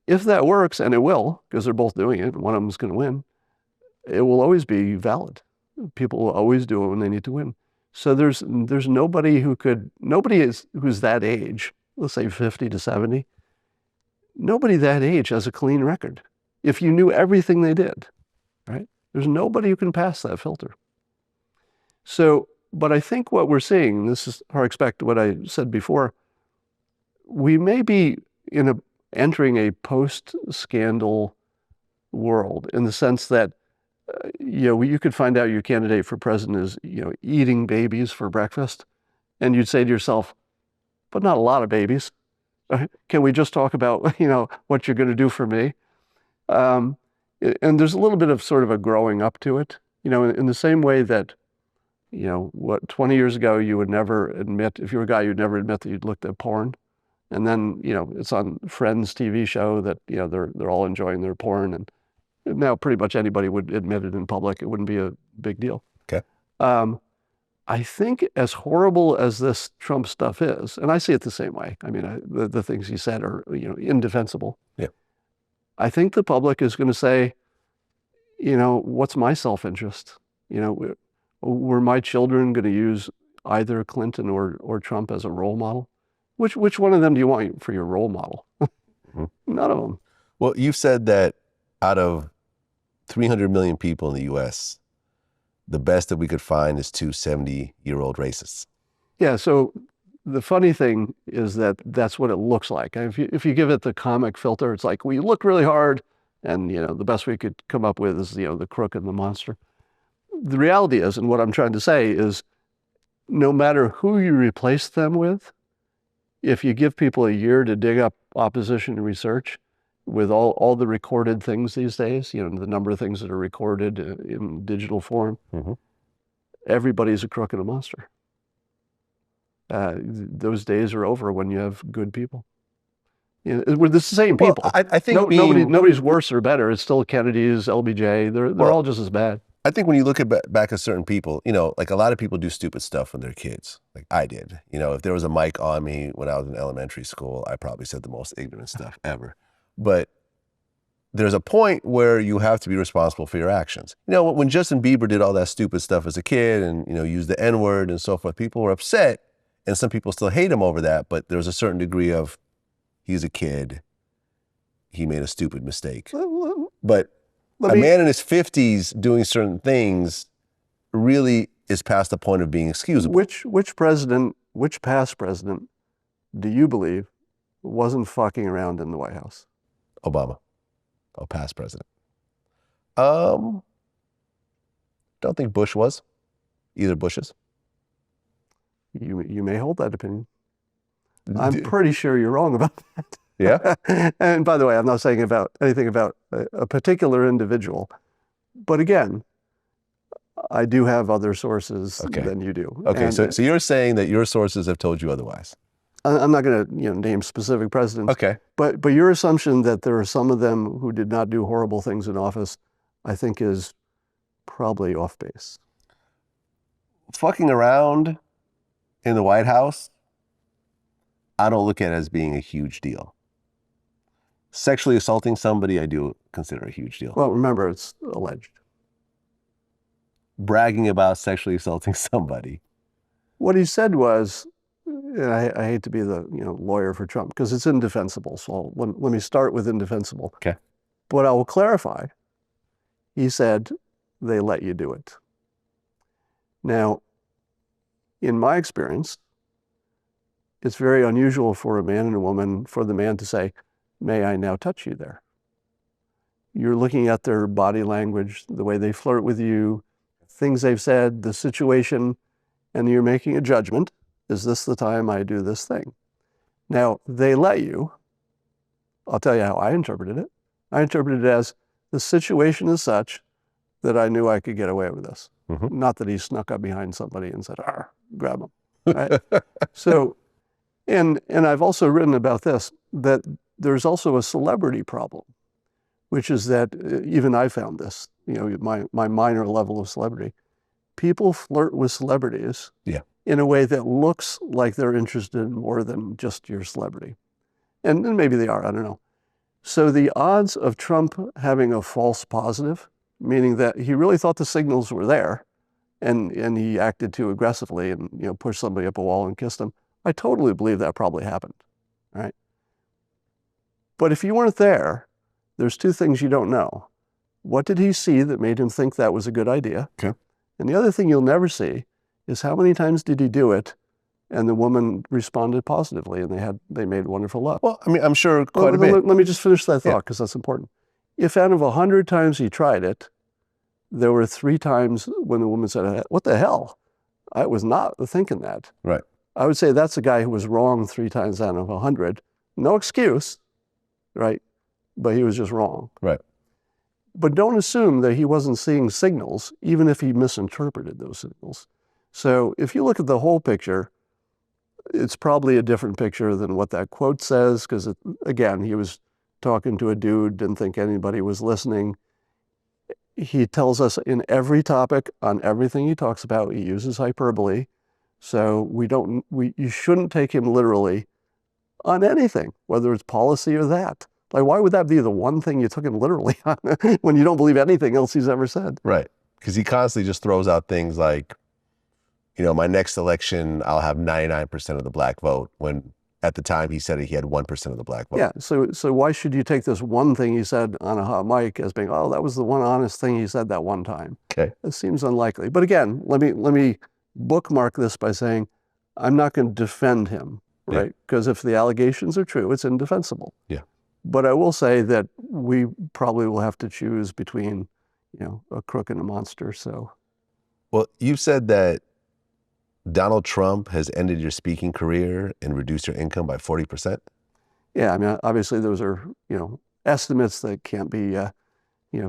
If that works, and it will, because they're both doing it, and one of them is going to win, it will always be valid. People will always do it when they need to win. So there's nobody who's that age, let's say 50 to 70, nobody that age has a clean record. If you knew everything they did, right? There's nobody who can pass that filter. So, but I think what we're seeing, and this is harks back to what I said before, we may be entering a post-scandal world in the sense that you could find out your candidate for president is eating babies for breakfast, and you'd say to yourself, but not a lot of babies. Can we just talk about what you're going to do for me? And there's a little bit of sort of a growing up to it, in the same way that 20 years ago you would never admit, if you were a guy, you'd never admit that you'd looked at porn. And then, it's on Friends TV show that, they're all enjoying their porn. And now pretty much anybody would admit it in public. It wouldn't be a big deal. Okay. I think as horrible as this Trump stuff is, and I see it the same way. I mean, the things he said are, indefensible. Yeah. I think the public is going to say, what's my self-interest? Were my children going to use either Clinton or Trump as a role model? Which one of them do you want for your role model? Mm-hmm. None of them. Well, you've said that out of 300 million people in the U.S., the best that we could find is two 70-year-old racists. Yeah, so the funny thing is that that's what it looks like. If you give it the comic filter, it's like, we look really hard, and the best we could come up with is the crook and the monster. The reality is, and what I'm trying to say is, no matter who you replace them with, if you give people a year to dig up opposition research with all the recorded things these days, the number of things that are recorded in digital form, mm-hmm. Everybody's a crook and a monster. Those days are over when you have good people. We're the same people. Well, I think nobody's worse or better. It's still Kennedy's, LBJ. They're all just as bad. I think when you look back at certain people, like a lot of people do stupid stuff when they're kids. Like I did. If there was a mic on me when I was in elementary school, I probably said the most ignorant stuff ever. But there's a point where you have to be responsible for your actions. You know, when Justin Bieber did all that stupid stuff as a kid and, you know, used the N-word and so forth, people were upset, and some people still hate him over that, but there's a certain degree of, he's a kid, he made a stupid mistake. But a man in his 50s doing certain things really is past the point of being excusable. Which past president do you believe wasn't fucking around in the White House? Obama. Oh, past president. Don't think Bush was. Either Bushes. You may hold that opinion. I'm pretty sure you're wrong about that. Yeah. And by the way, I'm not saying anything about a particular individual, but again, I do have other sources than you do. Okay, so you're saying that your sources have told you otherwise. I'm not going to name specific presidents. Okay. But your assumption that there are some of them who did not do horrible things in office, I think is probably off base. Fucking around in the White House, I don't look at it as being a huge deal. Sexually assaulting somebody, I do consider a huge deal. Well, remember, it's alleged. Bragging about sexually assaulting somebody. What he said was, and I hate to be the lawyer for Trump because it's indefensible. So let me start with indefensible. Okay. But I will clarify. He said they let you do it. Now, in my experience, it's very unusual for a man and a woman, for the man to say, "May I now touch you there?" You're looking at their body language, the way they flirt with you, things they've said, the situation, and you're making a judgment. Is this the time I do this thing? Now, they let you. I'll tell you how I interpreted it. I interpreted it as the situation is such that I knew I could get away with this. Mm-hmm. Not that he snuck up behind somebody and said, "Arr, grab him." Right? So, and I've also written about this, that there's also a celebrity problem, which is that even I found this, my minor level of celebrity. People flirt with celebrities in a way that looks like they're interested in more than just your celebrity. And maybe they are, I don't know. So the odds of Trump having a false positive, meaning that he really thought the signals were there and he acted too aggressively and pushed somebody up a wall and kissed them, I totally believe that probably happened, right? But if you weren't there, there's two things you don't know. What did he see that made him think that was a good idea? Okay. And the other thing you'll never see is how many times did he do it and the woman responded positively and they made wonderful love. Well, I mean, I'm sure quite a bit. Let me just finish that thought because that's important. If out of 100 times he tried it, there were 3 times when the woman said, "What the hell? I was not thinking that." Right. I would say that's a guy who was wrong 3 times out of 100. No excuse, right? But he was just wrong. Right. But don't assume that he wasn't seeing signals, even if he misinterpreted those signals. So if you look at the whole picture, it's probably a different picture than what that quote says, because again, he was talking to a dude, didn't think anybody was listening. He tells us in every topic, on everything he talks about, he uses hyperbole. So you shouldn't take him literally on anything, whether it's policy or that. Like, why would that be the one thing you took him literally on when you don't believe anything else he's ever said? Right. Because he constantly just throws out things like, my next election, I'll have 99% of the black vote, when at the time he said he had 1% of the black vote. Yeah, so why should you take this one thing he said on a hot mic as being, oh, that was the one honest thing he said that one time? Okay. It seems unlikely. But again, let me bookmark this by saying I'm not going to defend him, right? Because if the allegations are true, it's indefensible. Yeah. But I will say that we probably will have to choose between, a crook and a monster. So, well, you said that Donald Trump has ended your speaking career and reduced your income by 40%. Yeah, I mean, obviously those are estimates that can't be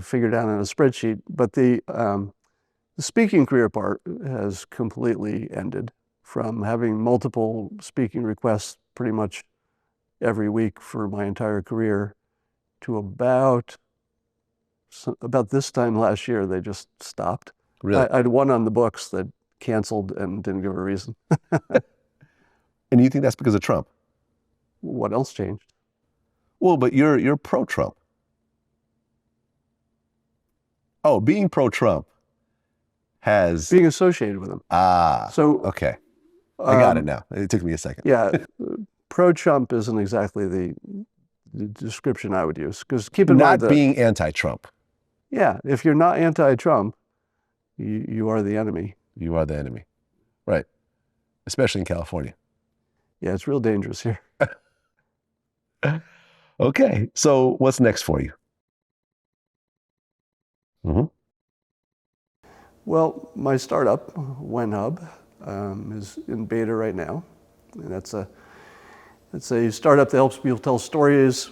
figured out on a spreadsheet. But the speaking career part has completely ended, from having multiple speaking requests pretty much every week for my entire career to about this time last year, they just stopped. Really? I had one on the books that canceled and didn't give a reason. And you think that's because of Trump? What else changed? Well, but you're pro-Trump. Oh, being pro-Trump has being associated with him. So okay. I got it now. It took me a second. Yeah, pro-Trump isn't exactly the description I would use. Because keep in mind Not that, being anti-Trump. yeah, if you're not anti-Trump, you are the enemy. You are the enemy. Right. Especially in California. Yeah, it's real dangerous here. Okay. So what's next for you? Mm-hmm. Well, my startup, WhenHub, is in beta right now. And it's a startup that helps people tell stories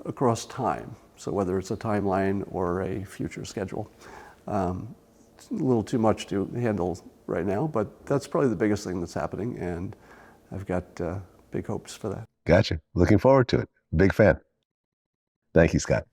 across time. So whether it's a timeline or a future schedule. It's a little too much to handle right now, but that's probably the biggest thing that's happening, and I've got big hopes for that. Gotcha. Looking forward to it. Big fan. Thank you, Scott.